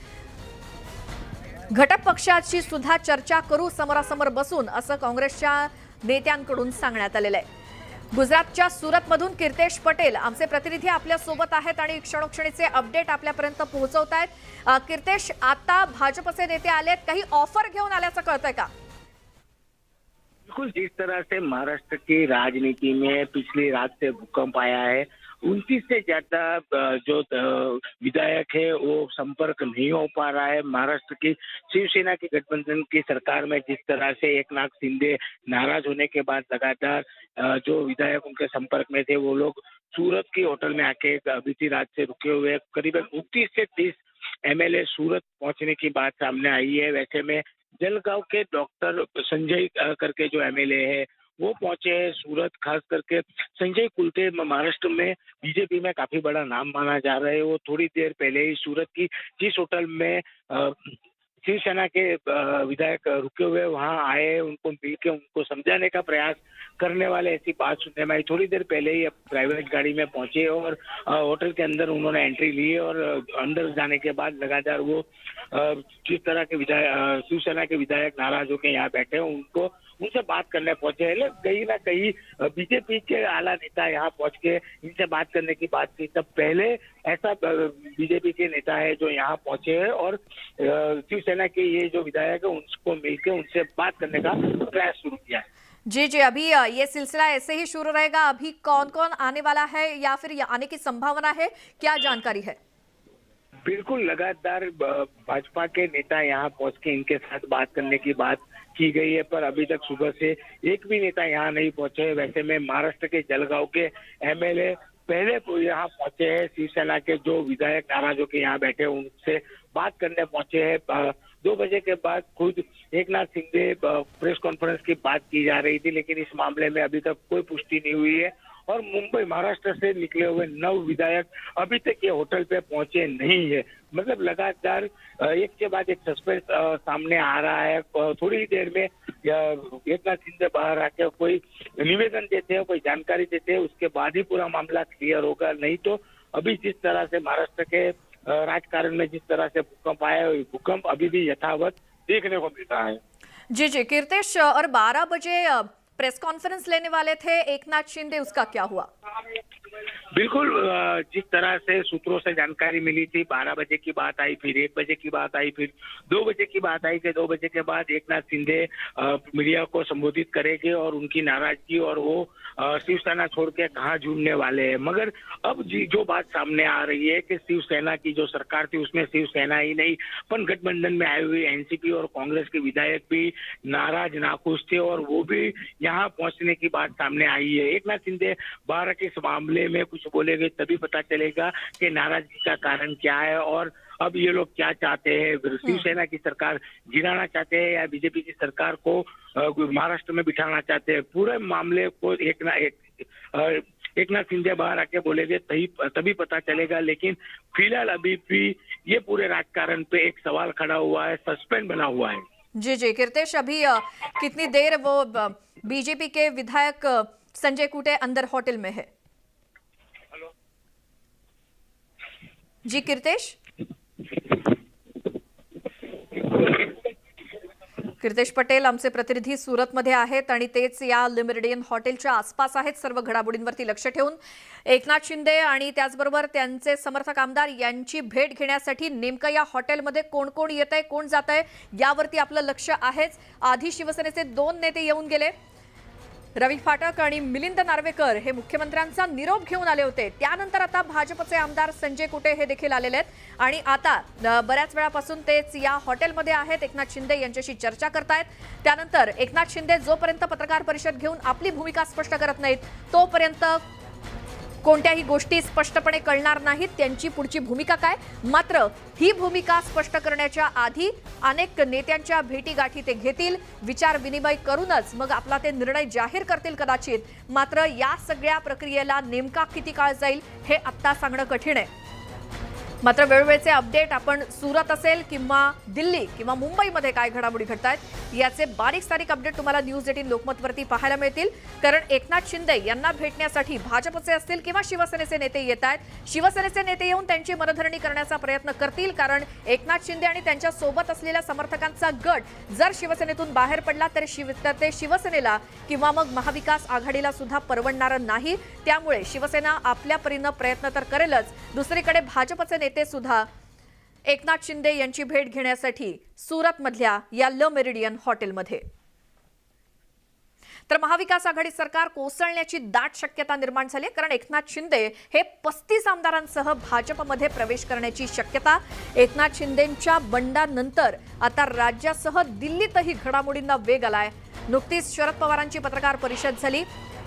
घटक पक्षाची सुद्धा चर्चा करू समोरासमोर बसून असं काँग्रेसच्या नेत्यांकडून सांगण्यात आलेलं आहे। गुजरातच्या सुरतमधून कीर्तेश पटेल आमचे प्रतिनिधी आपल्या सोबत आहेत आणि क्षणोक्षणीचे अपडेट आपल्यापर्यंत पोहोचवत आहेत। कीर्तेश, आता भाजपचे नेते आलेत, काही ऑफर घेऊन आल्याचं कळतंय का? बिल्कुल, जिस तरह से महाराष्ट्र की राजनीति में पिछली रात से भूकंप आया है, 29 से ज्यादा जो विधायक है वो संपर्क नहीं हो पा रहा है। महाराष्ट्र की शिवसेना की गठबंधन की सरकार में जिस तरह से एकनाथ शिंदे नाराज होने के बाद लगातार जो विधायक उनके संपर्क में थे वो लोग सूरत की होटल में आके बीती रात से रुके हुए करीबन 29 से 30 एमएलए सूरत पहुंचने की बात सामने आई है। वैसे में जलगांव के डॉक्टर संजय करके जो एमएलए है वो पहुंचे हैं सूरत। खास करके संजय कुलटे महाराष्ट्र में बीजेपी में काफी बड़ा नाम माना जा रहा है। वो थोड़ी देर पहले ही सूरत की जिस होटल में शिवसेना के विधायक रुके हुए वहां आए, उनको मिलकर उनको समझाने का प्रयास करने वाले ऐसी बात सुनने में आई। थोड़ी देर पहले ही प्राइवेट गाड़ी में पहुंचे और होटल के अंदर उन्होंने एंट्री ली और अंदर जाने के बाद लगातार वो जिस तरह के विधायक शिवसेना के विधायक नाराज होकर यहाँ बैठे उनको उनसे बात करने पहुंचे हैं। कहीं ना कहीं बीजेपी के आला नेता यहाँ पहुंच के इनसे बात करने की बात की, तब पहले ऐसा बीजेपी के नेता है जो यहाँ पहुंचे हैं और शिवसेना के ये जो विधायक है उनको मिलकर उनसे बात करने का प्रयास शुरू किया है। जी जी, अभी ये सिलसिला ऐसे ही शुरू रहेगा। अभी कौन कौन आने वाला है या फिर आने की संभावना है, क्या जानकारी है? बिल्कुल, लगातार भाजपा के नेता यहाँ पहुंच के इनके साथ बात करने की बात की गई है, पर अभी तक सुबह से एक भी नेता यहाँ नहीं पहुंचे। वैसे में महाराष्ट्र के जलगांव के एमएलए पहले को यहाँ पहुंचे हैं। शिवसेना के जो विधायक नाराज होकर यहाँ बैठे उनसे बात करने पहुंचे हैं। 2 बजे के बाद खुद एकनाथ शिंदे प्रेस कॉन्फ्रेंस की बात की जा रही थी, लेकिन इस मामले में अभी तक कोई पुष्टि नहीं हुई है। और मुंबई महाराष्ट्र से निकले हुए 9 विधायक अभी तक ये होटल पे पहुंचे नहीं है। मतलब लगातार एक के बाद एक सस्पेंस सामने आ रहा है। थोड़ी ही देर में एकनाथ शिंदे बाहर आके कोई निवेदन देते हैं, कोई जानकारी देते हैं, उसके बाद ही पूरा मामला क्लियर होगा। नहीं तो अभी जिस तरह से महाराष्ट्र के राजकारण में जिस तरह से भूकंप आया है, भूकंप अभी भी यथावत देखने को मिल रहा है। जी कीर्तेश, और 12 बजे प्रेस कॉन्फ्रेंस लेने वाले थे एकनाथ शिंदे, उसका क्या हुआ? बिल्कुल, जिस तरह से सूत्रों से जानकारी मिली थी, 12 बजे की बात आई, फिर 1 बजे की बात आई, फिर 2 बजे की बात आई कि 2 बजे के बाद एकनाथ शिंदे मीडिया को संबोधित करेंगे और उनकी नाराजगी और वो शिवसेना छोड़ के कहाँ जुड़ने वाले हैं। मगर अब जो बात सामने आ रही है कि शिवसेना की जो सरकार थी उसमें शिवसेना ही नहीं, पण गठबंधन में आए हुए एनसीपी और कांग्रेस के विधायक भी नाराज नाखुश थे और वो भी यहाँ पहुंचने की बात सामने आई है। एकनाथ शिंदे बाहर के इस मामले में कुछ बोलेंगे तभी पता चलेगा कि नाराजगी का कारण क्या है और अब ये लोग क्या चाहते हैं। शिवसेना की सरकार गिराना चाहते हैं या बीजेपी की सरकार को महाराष्ट्र में बिठाना चाहते हैं। पूरे मामले को एकनाथ शिंदे बाहर आके बोलेंगे तभी पता चलेगा। लेकिन फिलहाल अभी भी ये पूरे राजकारण पे एक सवाल खड़ा हुआ है, सस्पेंस बना हुआ है। जी कीर्तेश, अभी कितनी देर वो बीजेपी के विधायक संजय कुटे अंदर होटल में है? जी कीर्तेश पटेल आमचे प्रतिनिधी सुरतमध्ये आहेत आणि तेच या लिमरिडियन हॉटेलच्या आसपास आहेत। सर्व घडामोडींवरती लक्ष ठेवून एकनाथ शिंदे आणि त्याचबरोबर त्यांचे समर्थक आमदार यांची भेट घेण्यासाठी नेमकं या हॉटेलमध्ये कोण कोण येतंय, कोण जातंय यावरती आपलं लक्ष आहेच। आधी शिवसेनेचे 2 नेते येऊन गेले, रवी फाटक आणि मिलिंद नार्वेकर हे मुख्यमंत्र्यांचा निरोप घेऊन आले होते। त्यानंतर आता भाजपचे आमदार संजय कुटे हे देखील आलेले आहेत आणि आता बऱ्याच वेळापासून तेच या हॉटेलमध्ये आहेत, एकनाथ शिंदे यांच्याशी चर्चा करतायत। त्यानंतर एकनाथ शिंदे जोपर्यंत पत्रकार परिषद घेऊन आपली भूमिका स्पष्ट करत नाहीत तोपर्यंत कोणत्याही गोष्टी स्पष्टपणे कळणार नाहीत, त्यांची पुढची भूमिका काय। मात्र ही भूमिका स्पष्ट करण्याच्या आधी अनेक नेत्यांच्या भेटीगाठी ते घेतील, विचार विनिमय करूनच मग आपला ते निर्णय जाहीर करतील कदाचित। मात्र या सगळ्या प्रक्रियेला नेमका किती काळ जाईल हे आता सांगणं कठीण आहे। मात्र वेळोवेळचे अपडेट आपण सुरत असेल किंवा दिल्ली किंवा मुंबईमध्ये काय घडामोडी घडतायत याचे बारीक सारीक अपडेट तुम्हाला न्यूज 18 लोकमतवरती पाहायला मिळतील। कारण एकनाथ शिंदे यांना भेटण्यासाठी भाजपचे असतील किंवा शिवसेनेचे नेते येत आहेत। शिवसेनेचे नेते येऊन त्यांची मनधरणी करण्याचा प्रयत्न करतील, कारण एकनाथ शिंदे आणि त्यांच्या सोबत असलेल्या समर्थकांचा गट जर शिवसेनेतून बाहेर पडला तर ते शिवसेनेला किंवा मग महाविकास आघाडीला सुद्धा परवडणार नाही। त्यामुळे शिवसेना आपल्या परीने प्रयत्न तर करेलच, दुसरीकडे भाजपचे नेते सुद्धा एकनाथ शिंदे यांची भेट घेण्यासाठी सुरत मधल्या या ल मेरिडियन हॉटेलमध्ये। तर महाविकास आघाडी सरकार कोसळण्याची दाट शक्यता निर्माण झाली, कारण एकनाथ शिंदे हे 35 आमदारांसह भाजपमध्ये प्रवेश करण्याची शक्यता। एकनाथ शिंदेंच्या बंडानंतर आता राज्यासह दिल्लीतही घडामोडींना वेग आलाय। नुकतीच शरद पवारांची पत्रकार परिषद झाली।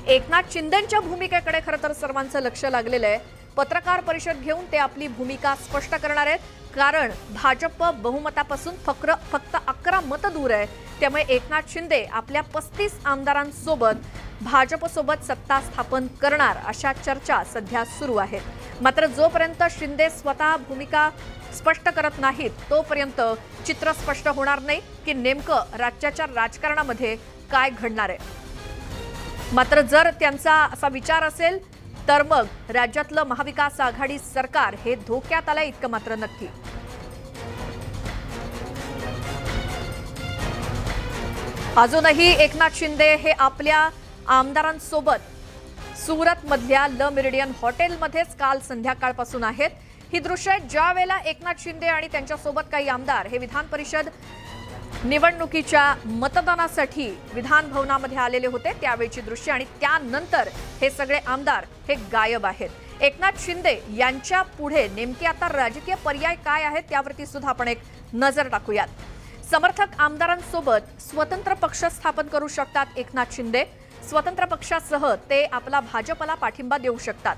एकनाथ शिंदेंच्या भूमिकेकडे खरं तर सर्वांचं लक्ष लागलेलं आहे। पत्रकार परिषद घेऊन ते आपली भूमिका स्पष्ट करणार आहेत, कारण भाजप बहुमतापासून फक्त 11 मत दूर आहे। त्यामुळे एकनाथ शिंदे आपल्या 35 आमदारांसोबत भाजपसोबत सत्ता स्थापन करणार अशा चर्चा सध्या सुरू आहेत। मात्र जोपर्यंत शिंदे स्वतः भूमिका स्पष्ट करत नाहीत तोपर्यंत चित्र स्पष्ट होणार नाही की नेमकं राज्याच्या राजकारणामध्ये काय घडणार आहे। मात्र जर त्यांचा असा विचार असेल तर मग राज्यातलं महाविकास आघाडी सरकार हे धोक्यात आलंय इतकं मात्र नक्की। अजूनही एकनाथ शिंदे हे आपल्या आमदारांसोबत सुरत मधल्या ल मेरिडियन हॉटेलमध्येच काल संध्याकाळपासून आहेत। ही दृश्य ज्या वेळेला एकनाथ शिंदे आणि त्यांच्यासोबत काही आमदार हे विधान परिषद निवडणुकीच्या मतदानासाठी विधान भवनामध्ये आलेले होते त्यावेळची दृश्य, आणि त्यानंतर हे सगळे आमदार हे गायब आहेत। एकनाथ शिंदे यांच्या पुढे नेमके आता राजकीय पर्याय काय आहेत त्यावरती सुद्धा आपण एक नजर टाकूयात। समर्थक आमदारांसोबत स्वतंत्र पक्ष स्थापन करू शकतात एकनाथ शिंदे. स्वतंत्र पक्षासह ते आपला भाजपला पाठिंबा देऊ शकतात.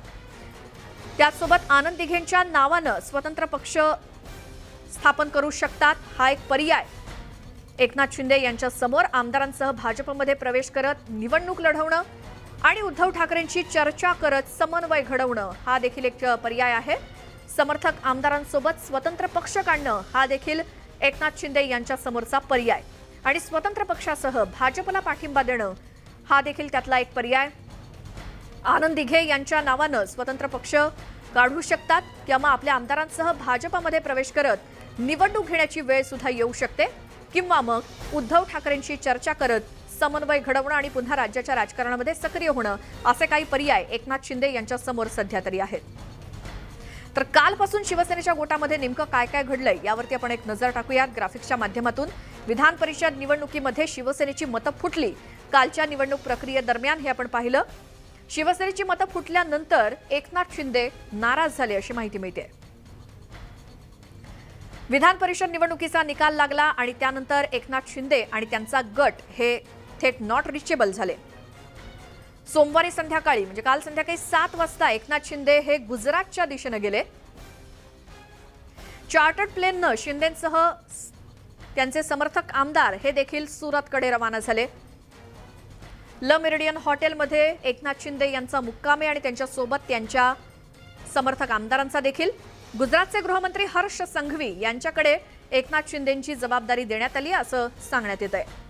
त्याचसोबत आनंद दिघेंच्या नावानं स्वतंत्र पक्ष स्थापन करू शकतात. हा एक पर्याय एकनाथ शिंदे यांच्या समोर आमदारांसह भाजपमध्ये प्रवेश करत निवडणूक लढवणं आणि उद्धव ठाकरेंची चर्चा करत समन्वय घडवणं हा देखील एक पर्याय आहे. समर्थक आमदारांसोबत स्वतंत्र पक्ष काढणं हा देखील एकनाथ शिंदे यांच्या समोरचा पर्याय आणि स्वतंत्र पक्षासह भाजपला पाठिंबा देणं हा देखील त्यातला एक पर्याय. आनंद दिघे यांच्या नावानं स्वतंत्र पक्ष काढू शकतात किंवा आपल्या आमदारांसह भाजपमध्ये प्रवेश करत निवडणूक घेण्याची वेळ सुद्धा येऊ शकते किंवा मग उद्धव ठाकरेंची चर्चा करत समन्वय घडवणं आणि पुन्हा राज्याच्या राजकारणामध्ये सक्रिय होणं असे काही पर्याय एकनाथ शिंदे यांच्या समोर सध्या तरी आहेत. तर कालपासून शिवसेनेच्या गोटामध्ये नेमकं काय काय घडलंय यावरती आपण एक नजर टाकूयात ग्राफिक्सच्या माध्यमातून. विधान परिषद निवडणुकीमध्ये शिवसेनेची मतं फुटली. कालच्या निवडणूक प्रक्रियेदरम्यान हे आपण पाहिलं. शिवसेनेची मतं फुटल्यानंतर एकनाथ शिंदे नाराज झाले अशी माहिती मिळते. विधान परिषद निवडणुकीचा निकाल लागला आणि त्यानंतर एकनाथ शिंदे आणि त्यांचा गट हे थेट नॉट रिचेबल झाले. सोमवारी संध्याकाळी म्हणजे काल संध्याकाळी 7 वाजता एकनाथ शिंदे हे गुजरातच्या दिशेने गेले. चार्टर्ड प्लेननं शिंदेंसह त्यांचे समर्थक आमदार हे देखील सुरतकडे रवाना झाले. ल मेरिडियन हॉटेलमध्ये एकनाथ शिंदे यांचा मुक्काम आहे आणि त्यांच्यासोबत त्यांच्या समर्थक आमदारांचा देखील. गुजरातचे गृहमंत्री हर्ष संघवी यांच्याकडे एकनाथ शिंदेंची जबाबदारी देण्यात आली असं सांगण्यात येत आहे.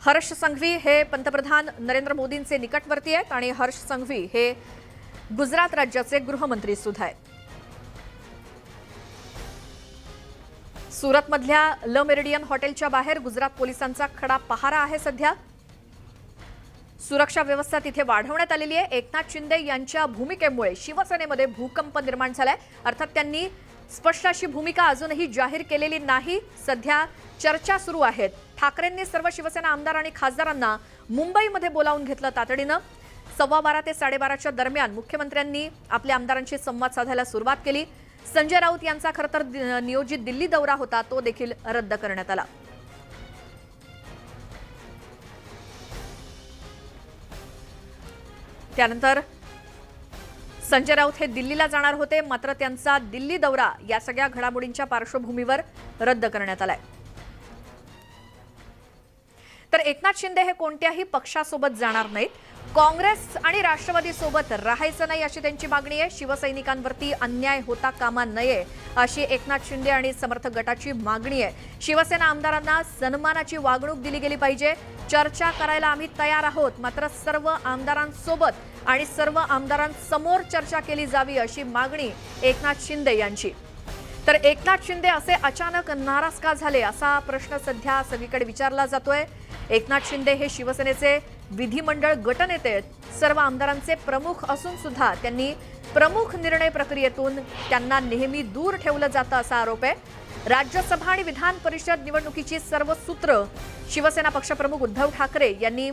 हर्ष संघवी हे पंतप्रधान नरेंद्र मोदींचे निकटवर्ती आहेत आणि हर्ष संघवी हे गुजरात राज्याचे गृहमंत्री सुद्धा आहेत. सुरतमधल्या ल मेरिडियन हॉटेलच्या बाहेर गुजरात पोलिसांचा खडा पहारा आहे. सध्या सुरक्षा व्यवस्था तिथे वाढवण्यात आलेली आहे. एकनाथ शिंदे यांच्या भूमिकेमुळे शिवसेनेमध्ये भूकंप निर्माण झालाय. अर्थात त्यांनी स्पष्ट अशी भूमिका अजूनही जाहीर केलेली नाही. सध्या चर्चा सुरू आहेत. ठाकरेंनी सर्व शिवसेना आमदार आणि खासदारांना मुंबईमध्ये बोलावून घेतलं तातडीनं. 12:15 ते 12:30च्या दरम्यान मुख्यमंत्र्यांनी आपल्या आमदारांशी संवाद साधायला सुरुवात केली. संजय राऊत यांचा खरं तर नियोजित दिल्ली दौरा होता तो देखील रद्द करण्यात आला. त्यानंतर संजय राऊत हे दिल्लीला जाणार होते मात्र त्यांचा दिल्ली दौरा या सगळ्या घडामोडींच्या पार्श्वभूमीवर रद्द करण्यात आलाय. तर एकनाथ शिंदे हे कोणत्याही पक्षासोबत जाणार नाहीत. काँग्रेस आणि राष्ट्रवादी सोबत राहायचं नाही अशी त्यांची मागणी आहे. शिवसैनिकांवरती अन्याय होता कामा नये अशी एकनाथ शिंदे आणि समर्थक गटाची मागणी आहे. शिवसेना आमदारांना सन्मानाची वागणूक दिली गेली पाहिजे. चर्चा करायला आम्ही तयार आहोत मात्र सर्व आमदारांसोबत आणि सर्व आमदारांसमोर चर्चा केली जावी अशी मागणी एकनाथ शिंदे यांची. तर एकनाथ शिंदे असे अचानक नाराज का झाले असा प्रश्न सध्या सगळीकडे विचारला जातोय. एकनाथ शिंदे हे शिवसेनेचे विधिमंडळ गटनेते आहेत. सर्व आमदारांचे प्रमुख असून सुद्धा त्यांनी प्रमुख निर्णय प्रक्रियेतून त्यांना नेहमी दूर ठेवलं जातं असा आरोप आहे. राज्यसभा आणि विधान परिषद निवडणुकीची सर्व सूत्र शिवसेना पक्षप्रमुख उद्धव ठाकरे यांनी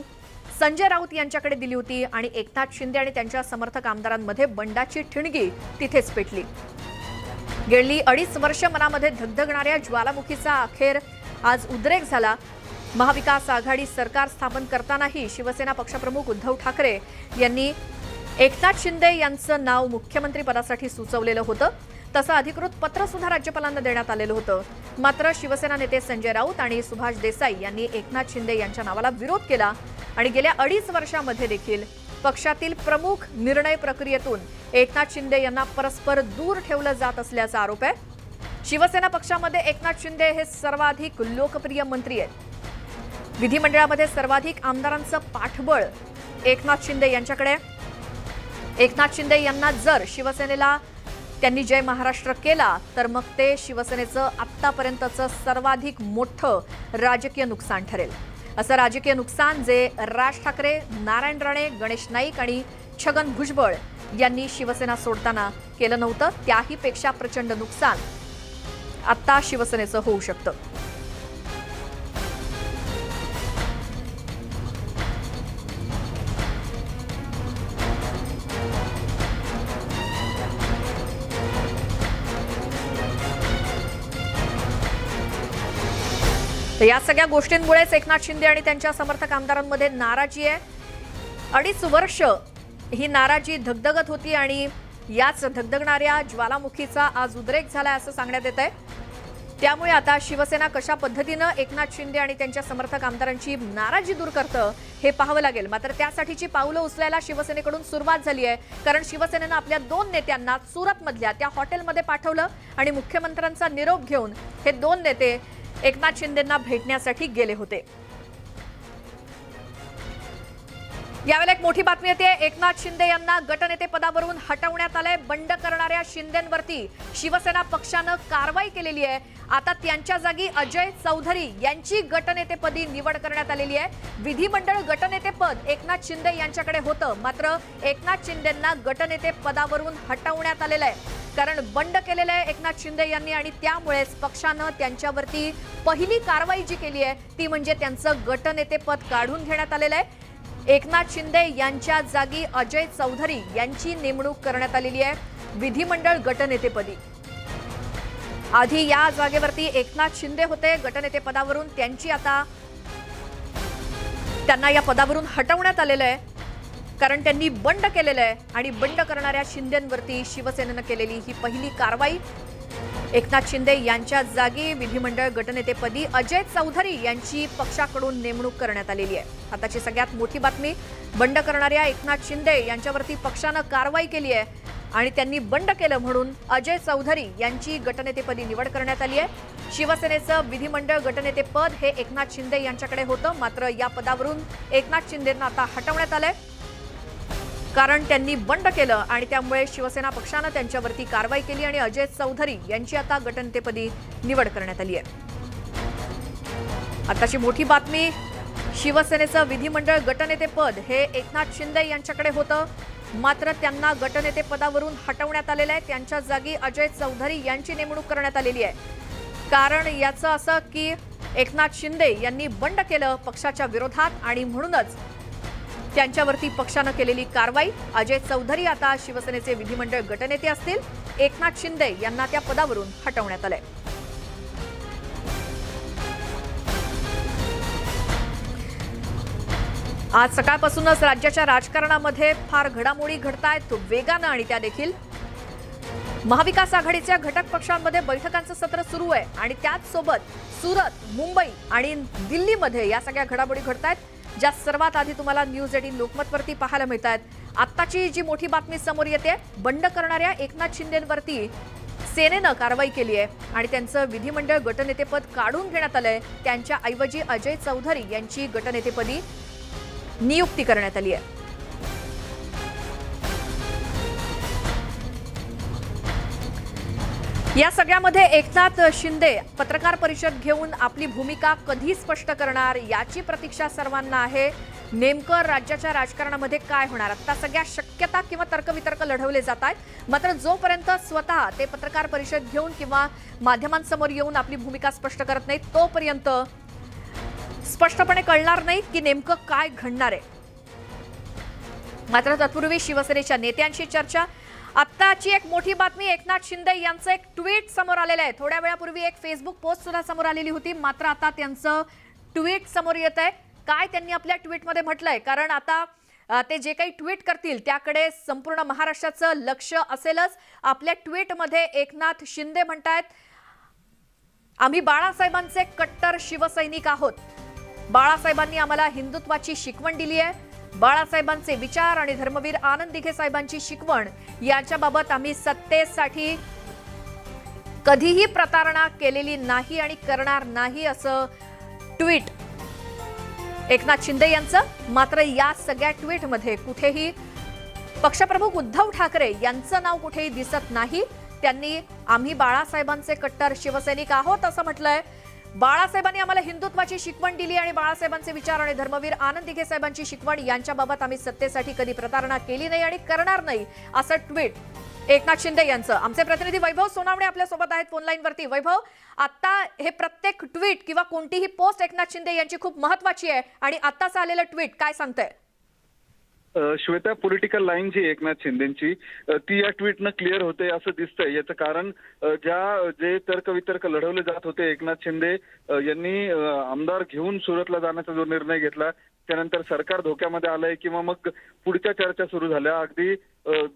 संजय राऊत यांच्याकडे दिली होती आणि एकनाथ शिंदे आणि त्यांच्या समर्थक आमदारांमध्ये बंडाची ठिणगी तिथेच पेटली. गेली 2.5 वर्ष मनामध्ये धगधगणाऱ्या ज्वालामुखीचा अखेर आज उद्रेक झाला. महाविकास आघाडी सरकार स्थापन करतानाही शिवसेना पक्षप्रमुख उद्धव ठाकरे यांनी एकनाथ शिंदे यांचं नाव मुख्यमंत्री पदासाठी सुचवलेलं होतं. तसं अधिकृत पत्र सुद्धा राज्यपालांना देण्यात आलेलं होतं. मात्र शिवसेना नेते संजय राऊत आणि सुभाष देसाई यांनी एकनाथ शिंदे यांच्या नावाला विरोध केला आणि गेल्या 2.5 वर्षांमध्ये देखील पक्षातील प्रमुख निर्णय प्रक्रियेतून एकनाथ शिंदे यांना परस्पर दूर ठेवलं जात असल्याचा आरोप आहे. शिवसेना पक्षामध्ये एकनाथ शिंदे हे सर्वाधिक लोकप्रिय मंत्री आहेत. विधिमंडळामध्ये सर्वाधिक आमदारांचं पाठबळ एकनाथ शिंदे यांच्याकडे. एकनाथ शिंदे यांना जर शिवसेनेला त्यांनी जय महाराष्ट्र केला तर मग ते शिवसेनेचं आत्तापर्यंतचं सर्वाधिक मोठं राजकीय नुकसान ठरेल. असं राजकीय नुकसान जे राज ठाकरे, नारायण राणे, गणेश नाईक आणि छगन भुजबळ यांनी शिवसेना सोडताना केलं नव्हतं त्याहीपेक्षा प्रचंड नुकसान आता शिवसेनेचं होऊ शकतं. तर या सगळ्या गोष्टींमुळेच एकनाथ शिंदे आणि त्यांच्या समर्थक आमदारांमध्ये नाराजी आहे. 2.5 वर्ष ही नाराजी धगधगत होती आणि याच धगधगणाऱ्या ज्वालामुखीचा आज उद्रेक झालाय असं सांगण्यात येत आहे. त्यामुळे आता शिवसेना कशा पद्धतीनं एकनाथ शिंदे आणि त्यांच्या समर्थक आमदारांची नाराजी दूर करतं हे पाहावं लागेल. मात्र त्यासाठीची पावलं उचलायला शिवसेनेकडून सुरुवात झाली आहे. कारण शिवसेनेनं आपल्या 2 नेत्यांना सुरतमधल्या त्या हॉटेलमध्ये पाठवलं आणि मुख्यमंत्र्यांचा निरोप घेऊन हे 2 नेते एकनाथ शिंदेंना भेटण्यासाठी गेले होते. यावेळेला एक मोठी बातमी येते. एकनाथ शिंदे यांना गटनेते पदावरून हटवण्यात आलंय. बंड करणाऱ्या शिंदेंवरती शिवसेना पक्षानं कारवाई केलेली आहे. आता त्यांच्या जागी अजय चौधरी यांची गटनेतेपदी निवड करण्यात आलेली आहे. विधिमंडळ गटनेतेपद एकनाथ शिंदे यांच्याकडे होतं, मात्र एकनाथ शिंदेंना गटनेते पदावरून हटवण्यात आलेलं आहे. कारण बंड केलेलं आहे एकनाथ शिंदे यांनी आणि त्यामुळेच पक्षानं त्यांच्यावरती पहिली कारवाई जी केली आहे ती म्हणजे त्यांचं गटनेतेपद काढून घेण्यात आलेलं आहे. एकनाथ शिंदे यांच्या जागी अजय चौधरी यांची नेमणूक करण्यात आलेली आहे विधिमंडळ गटनेतेपदी. आधी या जागेवरती एकनाथ शिंदे होते गटनेते पदावरून, त्यांना या पदावरून हटवण्यात आलेलं आहे कारण त्यांनी बंड केलेलं आहे आणि बंड करणाऱ्या शिंदेंवरती शिवसेनेनं केलेली ही पहिली कारवाई. एकनाथ शिंदे यांच्या जागी विधिमंडळ गटनेतेपदी अजय चौधरी यांची पक्षाकडून नेमणूक करण्यात आलेली आहे. आताची सगळ्यात मोठी बातमी, बंड करणाऱ्या एकनाथ शिंदे यांच्यावरती पक्षानं कारवाई केली आहे आणि त्यांनी बंड केलं म्हणून अजय चौधरी यांची गटनेतेपदी निवड करण्यात आली आहे. शिवसेनेचं विधिमंडळ गटनेतेपद हे एकनाथ शिंदे यांच्याकडे होतं, मात्र या पदावरून एकनाथ शिंदेंना आता हटवण्यात आलंय कारण त्यांनी बंड केलं आणि त्यामुळे शिवसेना पक्षानं त्यांच्यावरती कारवाई केली आणि अजय चौधरी यांची आता गटनेतेपदी निवड करण्यात आली आहे. आताची मोठी बातमी, शिवसेनेचं विधिमंडळ गटनेतेपद हे एकनाथ शिंदे यांच्याकडे होतं, मात्र त्यांना गटनेते पदावरून हटवण्यात आलेलं आहे. त्यांच्या जागी अजय चौधरी यांची नेमणूक करण्यात आलेली आहे. कारण याचं असं की एकनाथ शिंदे यांनी बंड केलं पक्षाच्या विरोधात आणि म्हणूनच त्यांच्यावरती पक्षानं केलेली कारवाई. अजय चौधरी आता शिवसेनेचे विधिमंडळ गटनेते असतील. एकनाथ शिंदे यांना त्या पदावरून हटवण्यात आलंय. आज सकाळपासूनच राज्याच्या राजकारणामध्ये फार घडामोडी घडतायत वेगानं आणि त्या देखील महाविकास आघाडीच्या घटक पक्षांमध्ये बैठकांचं सत्र सुरू आहे आणि त्याच सोबत सुरत, मुंबई आणि दिल्लीमध्ये या सगळ्या घडामोडी घडतायत, ज्या सर्वात आधी तुम्हाला न्यूज 18 लोकमतवरती पाहायला मिळत आहेत. आत्ताची जी मोठी बातमी समोर येते, बंड करणाऱ्या एकनाथ शिंदेंवरती सेनेनं कारवाई केली आहे आणि त्यांचं विधिमंडळ गटनेतेपद काढून घेण्यात आलंय. त्यांच्या ऐवजी अजय चौधरी यांची गटनेतेपदी नियुक्ती करण्यात आली आहे. या सगळ्यामध्ये एकनाथ शिंदे पत्रकार परिषद घेऊन आपली भूमिका कधी स्पष्ट करणार याची प्रतीक्षा सर्वांना आहे. नेमकं राज्याच्या राजकारणामध्ये काय होणार, आता सगळ्या शक्यता किंवा तर्कवितर्क लढवले जात आहेत, मात्र जोपर्यंत स्वतः ते पत्रकार परिषद घेऊन किंवा माध्यमांसमोर येऊन आपली भूमिका स्पष्ट करत नाहीत तोपर्यंत स्पष्टपणे कळणार नाही की नेमकं काय घडणार आहे. मात्र तत्पूर्वी शिवसेनेच्या नेत्यांशी चर्चा. आत्ताची एक मोठी बातमी, एकनाथ शिंदे यांचं एक ट्विट समोर आलेलं आहे. थोड्या वेळापूर्वी एक फेसबुक पोस्ट सुद्धा समोर आलेली होती, मात्र आता त्यांचं ट्विट समोर येत आहे. काय त्यांनी आपल्या ट्विटमध्ये म्हटलंय, कारण आता ते जे काही ट्विट करतील त्याकडे संपूर्ण महाराष्ट्राचं लक्ष असेलच. आपल्या ट्विटमध्ये एकनाथ शिंदे म्हणतायत, आम्ही बाळासाहेबांचे कट्टर शिवसैनिक आहोत. बाळासाहेबांनी आम्हाला हिंदुत्वाची शिकवण दिली आहे. बाळासाहेबांचे विचार आणि धर्मवीर आनंद दिघे साहेबांची शिकवण याच्याबाबत आम्ही सत्तेसाठी कधीही प्रतारणा केलेली नाही आणि करणार नाही, असं ट्विट एकनाथ शिंदे यांचं. मात्र या सगळ्या ट्विटमध्ये कुठेही पक्षप्रमुख उद्धव ठाकरे यांचं नाव कुठेही दिसत नाही. त्यांनी आम्ही बाळासाहेबांचे कट्टर शिवसैनिक आहोत असं म्हटलंय. बाळासाहेबांनी आम्हाला हिंदुत्वाची शिकवण दिली आणि बाळासाहेबांचे विचार आणि धर्मवीर आनंद दिघे साहेबांची शिकवण यांच्याबाबत आम्ही सत्तेसाठी कधी प्रतारणा केली नाही आणि करणार नाही, असं ट्विट एकनाथ शिंदे यांचं. आमचे प्रतिनिधी वैभव सोनावणे आपल्या सोबत आहेत फोन लाईनवरती. वैभव, आता हे प्रत्येक ट्विट किंवा कोणतीही पोस्ट एकनाथ शिंदे यांची खूप महत्वाची आहे आणि आत्ताच आलेलं ट्विट काय सांगतंय? श्वेता पॉलिटिकल लाईन जी एकनाथ शिंदेची ती या ट्विटनं क्लिअर होते असं दिसतंय. याचं कारण जे तर्कवितर्क लढवले जात होते, एकनाथ शिंदे यांनी आमदार घेऊन सुरतला जाण्याचा जो निर्णय घेतला, त्यानंतर सरकार धोक्यामध्ये आलंय किंवा मग पुढच्या चर्चा सुरू झाल्या. अगदी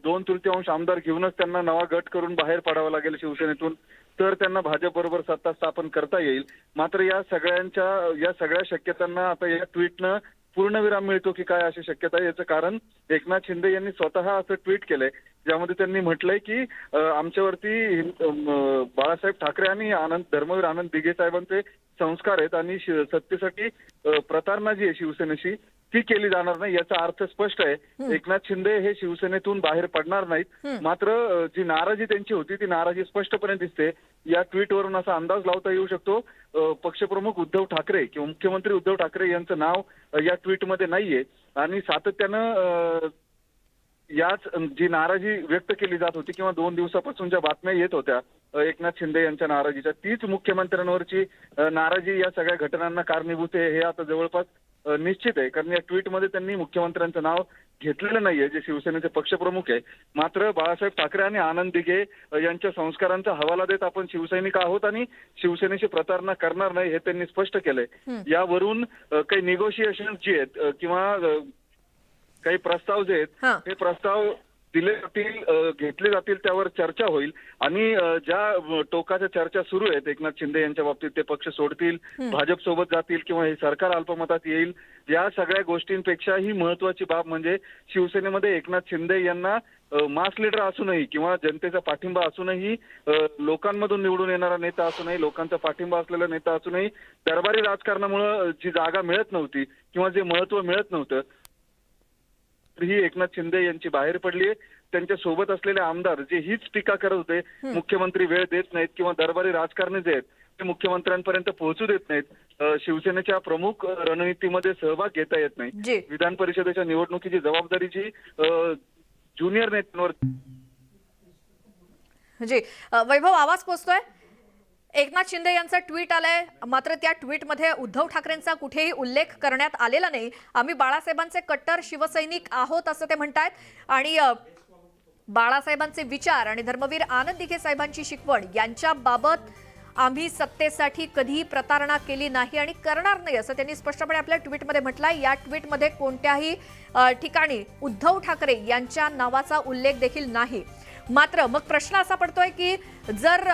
2/3 आमदार घेऊनच त्यांना नवा गट करून बाहेर पडावं लागेल शिवसेनेतून, तर त्यांना भाजप बरोबर सत्ता स्थापन करता येईल. मात्र या सगळ्या शक्यतांना आता या ट्विटनं पूर्णविराम मिळतो की काय अशी शक्यता आहे. याचं कारण एकनाथ शिंदे यांनी स्वतः असं ट्विट केलंय, ज्यामध्ये त्यांनी म्हटलंय की आमच्यावरती बाळासाहेब ठाकरे आणि धर्मवीर आनंद दिघे साहेबांचे संस्कार आहेत आणि सत्तेसाठी प्रतारणा जी आहे शिवसेनेशी ती केली जाणार नाही. याचा अर्थ स्पष्ट आहे, एकनाथ शिंदे हे शिवसेनेतून बाहेर पडणार नाहीत. मात्र जी नाराजी त्यांची होती ती नाराजी स्पष्टपणे दिसते. या ट्विटवरून असा अंदाज लावता येऊ शकतो पक्षप्रमुख उद्धव ठाकरे किंवा मुख्यमंत्री उद्धव ठाकरे यांचं नाव या ट्विटमध्ये नाहीये आणि सातत्यानं याच जी नाराजी व्यक्त केली जात होती किंवा 2 दिवसापासून ज्या बातम्या येत होत्या एकनाथ शिंदे यांच्या नाराजीच्या, तीच मुख्यमंत्र्यांवरची नाराजी या सगळ्या घटनांना कारणीभूत आहे हे आता जवळपास निश्चित आहे. कारण या ट्विटमध्ये त्यांनी मुख्यमंत्र्यांचं नाव घेतलेलं नाहीये जे शिवसेनेचे पक्षप्रमुख आहे. मात्र बाळासाहेब ठाकरे आणि आनंद दिघे यांच्या संस्कारांचा हवाला देत आपण शिवसैनिक आहोत आणि शिवसेनेची प्रतारणा करणार नाही हे त्यांनी स्पष्ट केलंय. यावरून काही निगोशिएशन जे आहेत किंवा काही प्रस्ताव जे आहेत हे प्रस्ताव दिले जातील, घेतले जातील, त्यावर चर्चा होईल आणि ज्या टोकाच्या चर्चा सुरू आहेत एकनाथ शिंदे यांच्या बाबतीत, ते पक्ष सोडतील, भाजप सोबत जातील किंवा हे सरकार अल्पमतात येईल, या सगळ्या गोष्टींपेक्षा ही महत्वाची बाब म्हणजे शिवसेनेमध्ये एकनाथ शिंदे यांना मास लीडर असूनही किंवा जनतेचा पाठिंबा असूनही, लोकांमधून निवडून येणारा नेता असूनही, लोकांचा पाठिंबा असलेला नेता असूनही दरबारी राजकारणामुळे जी जागा मिळत नव्हती किंवा जे महत्व मिळत नव्हतं, ही एकनाथ शिंदे यांची बाहेर पडली आहे. त्यांच्या सोबत असलेले आमदार जे हीच टीका करत होते, मुख्यमंत्री वेळ देत नाहीत किंवा दरबारी राजकारणी जे आहेत ते मुख्यमंत्र्यांपर्यंत पोहोचू देत नाहीत, शिवसेनेच्या प्रमुख रणनीतीमध्ये सहभाग घेता येत नाही, विधान परिषदेच्या निवडणुकीची जबाबदारीची ज्युनियर नेत्यांवर. वैभव, आवाज पोहोचतोय? एकनाथ शिंदे यांचं ट्विट आलंय, मात्र त्या ट्विटमध्ये उद्धव ठाकरेंचा कुठेही उल्लेख करण्यात आलेला नाही. आम्ही बाळासाहेबांचे कट्टर शिवसैनिक आहोत असं ते म्हणतायत आणि बाळासाहेबांचे विचार आणि धर्मवीर आनंद दिघे साहेबांची शिकवण यांच्याबाबत आम्ही सत्तेसाठी कधीही प्रतारणा केली नाही आणि करणार नाही असं त्यांनी स्पष्टपणे आपल्या ट्विटमध्ये म्हटलंय. या ट्विटमध्ये कोणत्याही ठिकाणी उद्धव ठाकरे यांच्या नावाचा उल्लेख देखील नाही. मात्र मग प्रश्न असा पडतोय की जर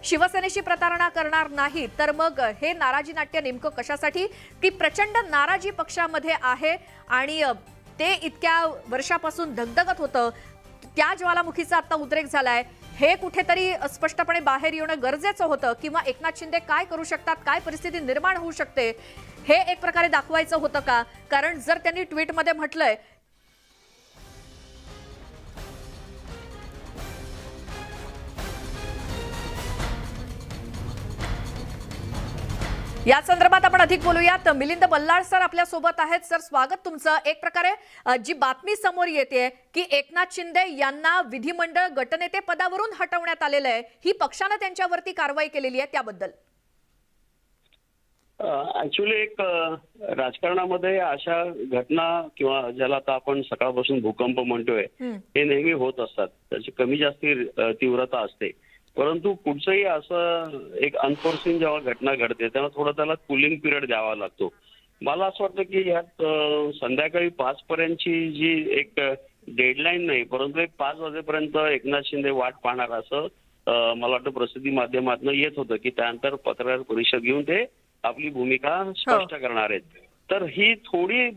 शिवसेनेशी प्रतारणा करणार नाही तर मग हे नाराजी नाट्य नेमकं कशासाठी? की प्रचंड नाराजी पक्षामध्ये आहे आणि ते इतक्या वर्षापासून धगधगत होतं, त्या ज्वालामुखीचा आता उद्रेक झालाय, हे कुठेतरी स्पष्टपणे बाहेर येणं गरजेचं होतं किंवा एकनाथ शिंदे काय करू शकतात, काय परिस्थिती निर्माण होऊ शकते हे एक प्रकारे दाखवायचं होतं का? कारण जर त्यांनी ट्विटमध्ये म्हटलंय या संदर्भात आपण अधिक बोलूयात. मिलिंद बल्लाळ सर आपल्या सोबत आहेत. सर, स्वागत तुमचं. एक प्रकारे जी बातमी समोर येते की एकनाथ शिंदे यांना विधिमंडळ गटनेते पदावरून हटवण्यात आलेलं आहे, ही पक्षाने त्यांच्यावरती कारवाई केलेली आहे, त्याबद्दल ऍक्च्युली एक राजकारणामध्ये अशा घटना किंवा ज्याला आता आपण सकाळपासून भूकंप म्हणतोय हे नेहमी होत असतात. त्याची कमी जास्ती तीव्रता असते, परंतु कुठचंही असं एक अनफोर्सिन जेव्हा घटना घडते तेव्हा थोडं त्याला कुलिंग पिरियड द्यावा लागतो. मला असं वाटतं की ह्यात संध्याकाळी 5 पर्यंतची जी एक डेडलाईन नाही, परंतु एक 5 वाजेपर्यंत एकनाथ शिंदे वाट पाहणार असं मला वाटतं प्रसिद्धी माध्यमातून येत होतं की त्यानंतर पत्रकार परिषद घेऊन ते आपली भूमिका स्पष्ट करणार आहेत. तर ही थोडी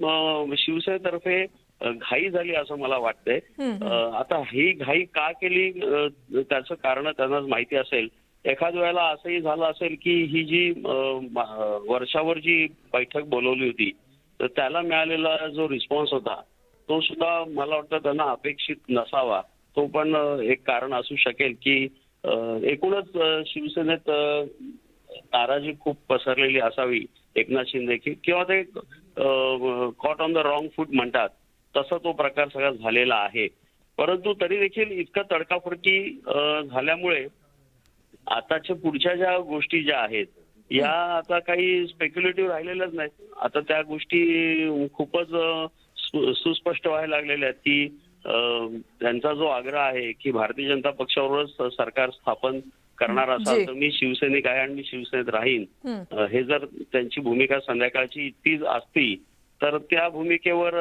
शिवसेनेतर्फे घाई झाली असं मला वाटतंय. आता ही घाई का केली त्याचं कारण त्यांनाच माहिती असेल. एखाद्या वेळेला असंही झालं असेल की ही जी वर्षावर जी बैठक बोलवली होती तर त्याला मिळालेला जो रिस्पॉन्स होता तो सुद्धा मला वाटतं त्यांना अपेक्षित नसावा. तो पण एक कारण असू शकेल की एकूणच शिवसेनेत नाराजी खूप पसरलेली असावी एकनाथ शिंदे की किंवा ते कॉट ऑन द रॉंग फूट म्हणतात तसा तो प्रकार सगळा झालेला आहे. परंतु तरी देखील इतकं तडकाफडकी झाल्यामुळे आताच्या पुढच्या ज्या गोष्टी ज्या आहेत या आता काही स्पेक्युलेटिव्ह राहिलेल्याच नाहीत. आता त्या गोष्टी खूपच सुस्पष्ट व्हायला लागलेल्या आहेत की त्यांचा जो आग्रह आहे की भारतीय जनता पक्षावरच सरकार स्थापन करणार असाल तर मी शिवसैनिक आहे आणि मी शिवसेनेत राहीन, हे जर त्यांची भूमिका संध्याकाळची तीच असती तर त्या भूमिकेवर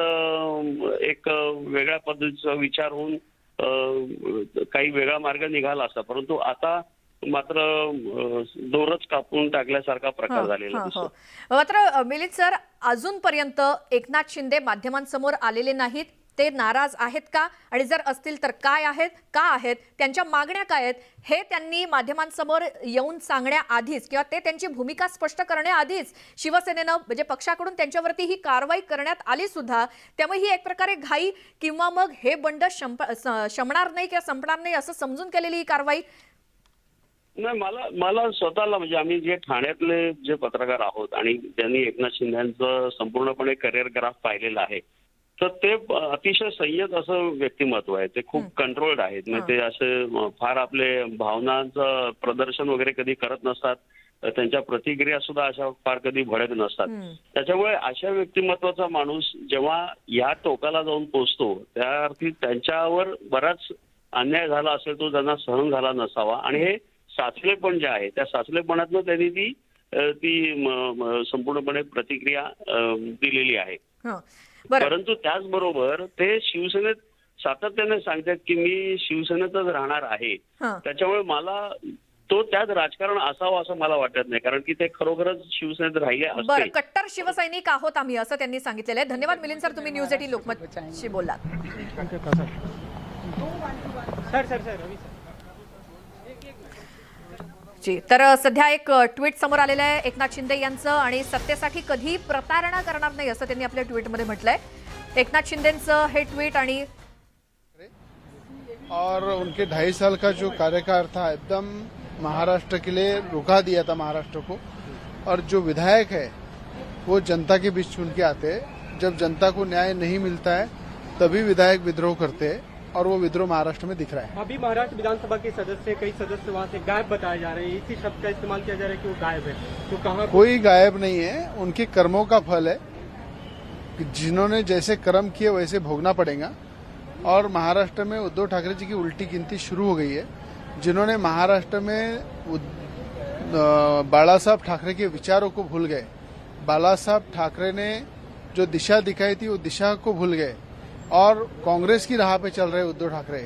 एक वेगळ्या पद्धतीचा विचार होऊन काही वेगळा मार्ग निघाला असता. परंतु आता मात्र दोरच कापून टाकल्यासारखा प्रकार झालेला दिसतो. मात्र मिलिंद सर, अजूनपर्यंत एकनाथ शिंदे माध्यमांसमोर आलेले नाहीत. ते नाराज आहेत का, आणि जर असतील तर काय आहेत, का आहेत, त्यांच्या मागण्या काय आहेत, हे त्यांनी माध्यमांसमोर येऊन सांगण्याआधीच किंवा ते त्यांची भूमिका स्पष्ट करण्याआधीच शिवसेनेनं म्हणजे पक्षाकडून त्यांच्यावरती ही कारवाई करण्यात आली सुद्धा. त्यामुळे ही एक प्रकारे घाई किंवा मग हे बंड शमणार नाही किंवा संपणार नाही असं समजून केलेली ही कारवाई. नाही, मला स्वतःला म्हणजे आम्ही जे ठाण्यातले जे पत्रकार आहोत आणि ज्यांनी एकनाथ शिंदेचं संपूर्णपणे करिअर ग्राफ पाहिलेला आहे, तर ते अतिशय संयत असं व्यक्तिमत्व आहे. ते खूप कंट्रोल्ड आहेत. म्हणजे ते असे फार आपले भावनांचं प्रदर्शन वगैरे कधी करत नसतात. त्यांच्या प्रतिक्रिया सुद्धा अशा फार कधी भडक नसतात. त्याच्यामुळे अशा व्यक्तिमत्वाचा माणूस जेव्हा या टोकाला जाऊन पोहोचतो त्या अर्थी त्यांच्यावर बराच अन्याय झाला असेल तो त्यांना सहन झाला नसावा, आणि हे साचलेपण जे आहे त्या साचलेपणातनं त्यांनी ती संपूर्णपणे प्रतिक्रिया दिलेली आहे. परंतु त्याचबरोबर ते शिवसेनेत सातत्याने सांगतात की मी शिवसेनेतच राहणार आहे. त्याच्यामुळे मला तो त्यात राजकारण असावं असं मला वाटत नाही, कारण की ते खरोखरच शिवसेनेत राहिले असते. बरं, कट्टर शिवसैनिक आहोत आम्ही असं त्यांनी सांगितलेलं आहे. धन्यवाद मिलिंद सर, तुम्ही न्यूज 18 लोकमतशी बोललात. तर सध्या एक ट्विट समोर आलेलं आहे एकनाथ शिंदे यांचं, आणि सत्तेसाठी कधी प्रतारणा करणार नाही असं त्यांनी आपल्या ट्विटमध्ये म्हटलंय. एकनाथ शिंदेंचं हे ट्विट. आणि और उनके 2.5 साल का जो कार्यकाल था एकदम महाराष्ट्र के लिए रुका दिया था महाराष्ट्र को, और जो विधायक है वो जनता के बीच चुन के आते हैं. जब जनता को न्याय नहीं मिलता है तभी विधायक विद्रोह करते हैं, और वो विद्रोह महाराष्ट्र में दिख रहा है. अभी महाराष्ट्र विधानसभा के सदस्य, कई सदस्य वहाँ से गायब बताए जा रहे हैं. इसी शब्द का इस्तेमाल किया जा रहा है कि वो गायब है. तो कहाँ कोई गायब नहीं है, उनके कर्मों का फल है. जिन्होंने जैसे कर्म किए वैसे भोगना पड़ेगा. और महाराष्ट्र में उद्धव ठाकरे जी की उल्टी गिनती शुरू हो गई है. जिन्होंने महाराष्ट्र में बाला साहब ठाकरे के विचारों को भूल गए, बाला साहब ठाकरे ने जो दिशा दिखाई थी वो दिशा को भूल गए और कांग्रेस की राह पे चल रहे उद्धव ठाकरे.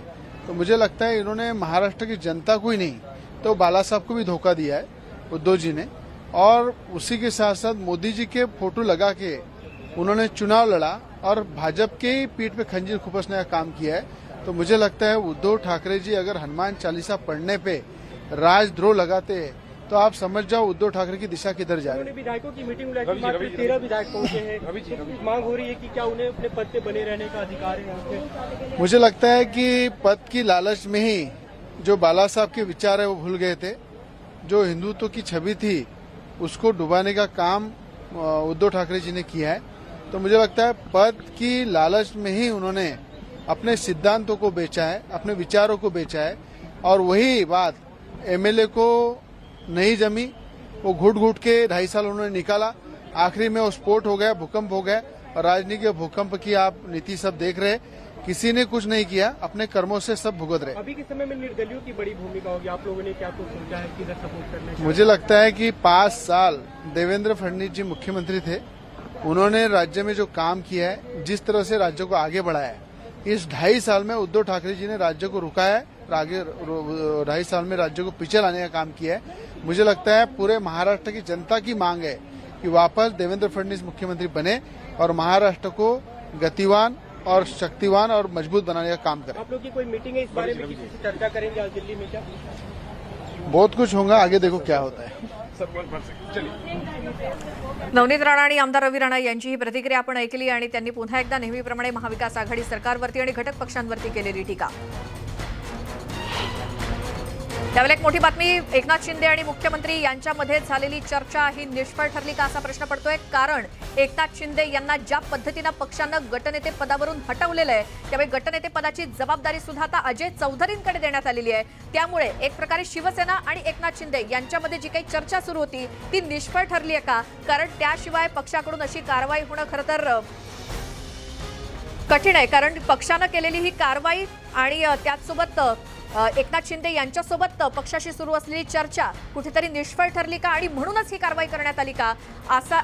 तो मुझे लगता है इन्होंने महाराष्ट्र की जनता को ही नहीं तो बाला साहब को भी धोखा दिया है उद्धव जी ने. और उसी के साथ साथ मोदी जी के फोटो लगा के उन्होंने चुनाव लड़ा और भाजपा के पीठ पे खंजीर खुपसने का काम किया है. तो मुझे लगता है उद्धव ठाकरे जी अगर हनुमान चालीसा पढ़ने पे राजद्रोह लगाते हैं तो आप समझ जाओ उद्धव ठाकरे की दिशा किधर जा रही है. विधायकों की मीटिंग बुलाई, मात्र 13 विधायक पहुंचे हैं. मांग हो रही है कि क्या उन्हें अपने पद पे बने रहने का अधिकार है. मुझे लगता है कि पद की लालच में ही जो बाला साहब के विचार है वो भूल गए थे. जो हिंदुत्व की छवि थी उसको डुबाने का काम उद्धव ठाकरे जी ने किया है. तो मुझे लगता है पद की लालच में ही उन्होंने अपने सिद्धांतों को बेचा है, अपने विचारों को बेचा है. और वही बात एमएलए को नहीं जमी, वो घुट घुट के 2.5 साल उन्होंने निकाला. आखिरी में वो स्फोट हो गया, भूकंप हो गया. और राजनीति के भूकंप की आप नीति सब देख रहे. किसी ने कुछ नहीं किया, अपने कर्मों से सब भुगत रहे. अभी के समय में निर्दलियों की बड़ी भूमिका होगी. आप लोगों ने क्या कुछ सोचा है, किधर सपोर्ट करना है? मुझे लगता है कि 5 साल देवेंद्र फडणवीस जी मुख्यमंत्री थे. उन्होंने राज्य में जो काम किया है, जिस तरह से राज्य को आगे बढ़ाया है, इस 2.5 साल में उद्धव ठाकरे जी ने राज्य को रुकाया है. आगे 2.5 साल में राज्य को पीछे लाने का काम किया है. मुझे लगता है पूरे महाराष्ट्र की जनता की मांग है कि वापस देवेंद्र फडणवीस मुख्यमंत्री बने और महाराष्ट्र को गतिवान और शक्तिवान और मजबूत बनाने का काम करें. आप लोग की कोई मीटिंग है इस बारे में, किसी से चर्चा करेंगे आज दिल्ली में क्या? बहुत कुछ होगा, आगे देखो क्या होता है. नवनीत राणा आणि आमदार रवी राणा यांची ही प्रतिक्रिया आपण ऐकली, आणि त्यांनी पुन्हा एकदा नेहमीप्रमाणे महाविकास आघाडी सरकारवरती आणि घटक पक्षांवरती केलेली टीका. त्यावेळेला एक मोठी बातमी, एकनाथ शिंदे आणि मुख्यमंत्री यांच्यामध्ये झालेली चर्चा ही निष्फळ ठरली का असा प्रश्न पडतोय. कारण एकनाथ शिंदे यांना ज्या पद्धतीनं पक्षानं गटनेते पदावरून हटवलेलं आहे, त्यामुळे गटनेते पदाची जबाबदारी सुद्धा आता अजय चौधरींकडे देण्यात आलेली आहे. त्यामुळे एक प्रकारे शिवसेना आणि एकनाथ शिंदे यांच्यामध्ये जी काही चर्चा सुरू होती ती निष्फळ ठरली आहे का? कारण त्याशिवाय पक्षाकडून अशी कारवाई होणं खरं तर कठीण आहे, कारण पक्षानं केलेली ही कारवाई आणि त्याचसोबत एकनाथ शिंदे यांच्यासोबत पक्षाशी सुरू असलेली चर्चा कुठेतरी निष्फळ ठरली का आणि म्हणूनच ही कारवाई करण्यात आली का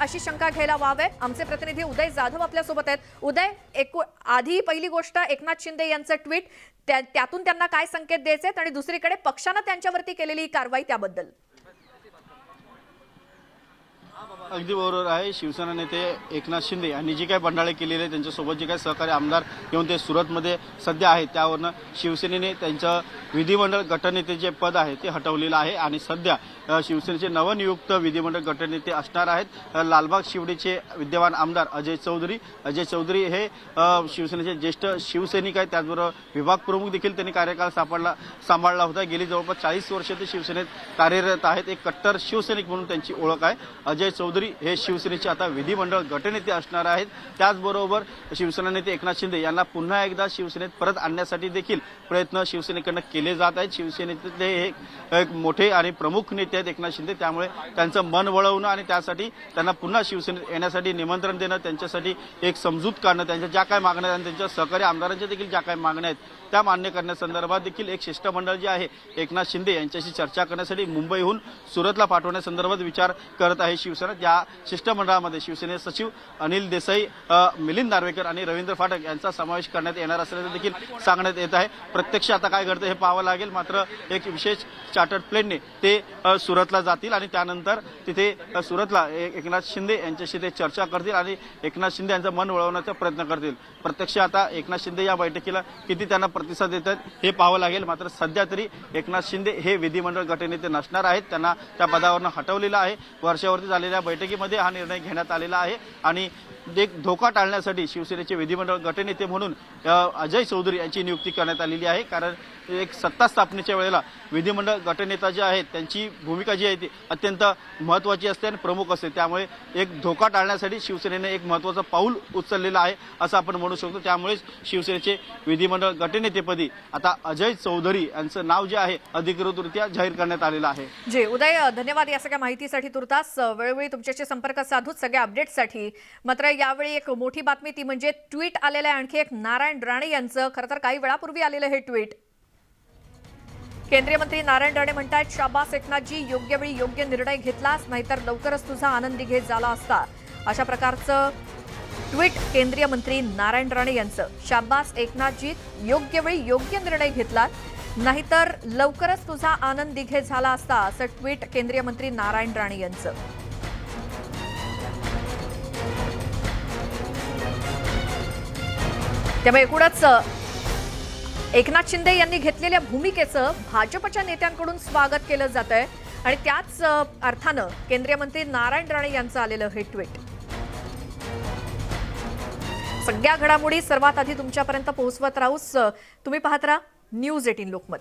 अशी शंका घ्यायला वाव आहे. आमचे प्रतिनिधी उदय जाधव आपल्यासोबत आहेत. उदय, आधी पहिली गोष्ट एकनाथ शिंदे यांचं ट्विट, त्यातून त्यांना काय संकेत द्यायचे आणि दुसरीकडे पक्षानं त्यांच्यावरती केलेली ही कारवाई त्याबद्दल. अगदी बरोबर आहे. शिवसेना नेते एकनाथ शिंदे यांनी जी काही बंडाळे केलेले आहे, त्यांच्यासोबत जे काही सहकारी आमदार येऊन ते सुरतमध्ये सध्या आहेत, त्यावरनं शिवसेनेने त्यांचं विधिमंडळ गटनेते जे पद आहे ते हटवलेलं आहे आणि सध्या शिवसेनेचे नवनियुक्त विधिमंडळ गटनेते असणार आहेत लालबाग शिवडीचे विद्यमान आमदार अजय चौधरी. अजय चौधरी हे शिवसेनेचे ज्येष्ठ शिवसैनिक आहेत, त्याचबरोबर विभाग प्रमुख देखील त्यांनी कार्यकाळ सांभाळला होता. गेली जवळपास 40 वर्ष ते शिवसेनेत कार्यरत आहेत. एक कट्टर शिवसैनिक म्हणून त्यांची ओळख आहे. अजय चौधरी हे शिवसेनेचे आता विधिमंडळ गटनेते असणार आहेत. त्याचबरोबर शिवसेना नेते एकनाथ शिंदे यांना पुन्हा एकदा शिवसेनेत परत आणण्यासाठी देखील प्रयत्न शिवसेनेकडून केले जात आहेत. शिवसेनेतले हे एक मोठे आणि प्रमुख नेते आहेत एकनाथ शिंदे, त्यामुळे त्यांचं मन वळवणं आणि त्यासाठी त्यांना पुन्हा शिवसेनेत येण्यासाठी निमंत्रण देणं, त्यांच्यासाठी एक समजूत काढणं, त्यांच्या ज्या काही मागण्या आहेत आणि त्यांच्या सहकारी आमदारांच्या देखील ज्या काही मागण्या आहेत त्या मान्य करण्यासंदर्भात देखील एक शिष्टमंडळ जे आहे एकनाथ शिंदे यांच्याशी चर्चा करण्यासाठी मुंबईहून सुरतला पाठवण्यासंदर्भात विचार करत आहे शिवसेना. या शिष्टमंडळामध्ये शिवसेने सचिव अनिल देसाई, मिलिंद नार्वेकर आणि रवींद्र फाटक यांचा समावेश करण्यात येणार असल्याचं देखील सांगण्यात येत आहे. प्रत्यक्ष आता काय घडतं हे पाहावं लागेल. मात्र एक विशेष चार्टर्ड प्लेनने ते सुरतला जातील आणि त्यानंतर तिथे सुरतला एकनाथ शिंदे यांच्याशी ते चर्चा करतील आणि एकनाथ शिंदे यांचं मन वळवण्याचा प्रयत्न करतील. प्रत्यक्ष आता एकनाथ शिंदे या बैठकीला किती त्यांना प्रतिसाद देतात हे पाहावं लागेल. मात्र सध्या तरी एकनाथ शिंदे हे विधिमंडळ गटनेते नसणार आहेत. त्यांना त्या पदावरून हटवलेलं आहे. वर्षावरती झालेल्या बैठकीमध्ये हा निर्णय घेण्यात आलेला आहे आणि एक धोका टाळण्यासाठी शिवसेनेचे विधिमंडळ गटनेते म्हणून अजय चौधरी यांची नियुक्ती करण्यात आलेली आहे. कारण एक सत्ता स्थापनेच्या वेळेला विधिमंडळ गटनेता जे आहेत त्यांची भूमिका जी आहे ती अत्यंत महत्त्वाची असते आणि प्रमुख असते. त्यामुळे एक धोका टाळण्यासाठी शिवसेनेने एक महत्त्वाचं पाऊल उचललेलं आहे असं आपण म्हणू शकतो. त्यामुळेच शिवसेनेचे विधिमंडळ गटनेतेपदी आता अजय चौधरी यांचं नाव जे आहे अधिकृतरित्या जाहीर करण्यात आलेलं आहे. जे उदय, धन्यवाद या सगळ्या माहितीसाठी. तुर्तास वेळोवेळी तुमच्याशी संपर्क साधूच सगळ्या अपडेट्ससाठी. मात्र यावेळी एक मोठी बातमी ती म्हणजे ट्विट आलेलं आहे आणखी एक नारायण राणे यांचं. खरं तर काही वेळापूर्वी आलेलं हे ट्विट. केंद्रीय मंत्री नारायण राणे म्हणतात, शाबास एकनाथजी, योग्य वेळी योग्य निर्णय घेतलास, नाहीतर लवकरच तुझा आनंदी घेत झाला असता. अशा प्रकारचं ट्विट केंद्रीय मंत्री नारायण राणे यांचं. शाबास एकनाथजी, योग्य वेळी योग्य निर्णय घेतला, नाहीतर लवकरच तुझा आनंद दिघे झाला असता, असं ट्विट केंद्रीय मंत्री नारायण राणे यांचं. त्यामुळे एकूणच एकनाथ शिंदे यांनी घेतलेल्या भूमिकेचं भाजपच्या नेत्यांकडून स्वागत केलं जात आहे आणि त्याच अर्थानं केंद्रीय मंत्री नारायण राणे यांचं आलेलं हे ट्विट. सगळ्या घडामोडी सर्वात आधी तुमच्यापर्यंत पोहोचवत राहूच. तुम्ही पाहत राहा न्यूज 18 लोकमत.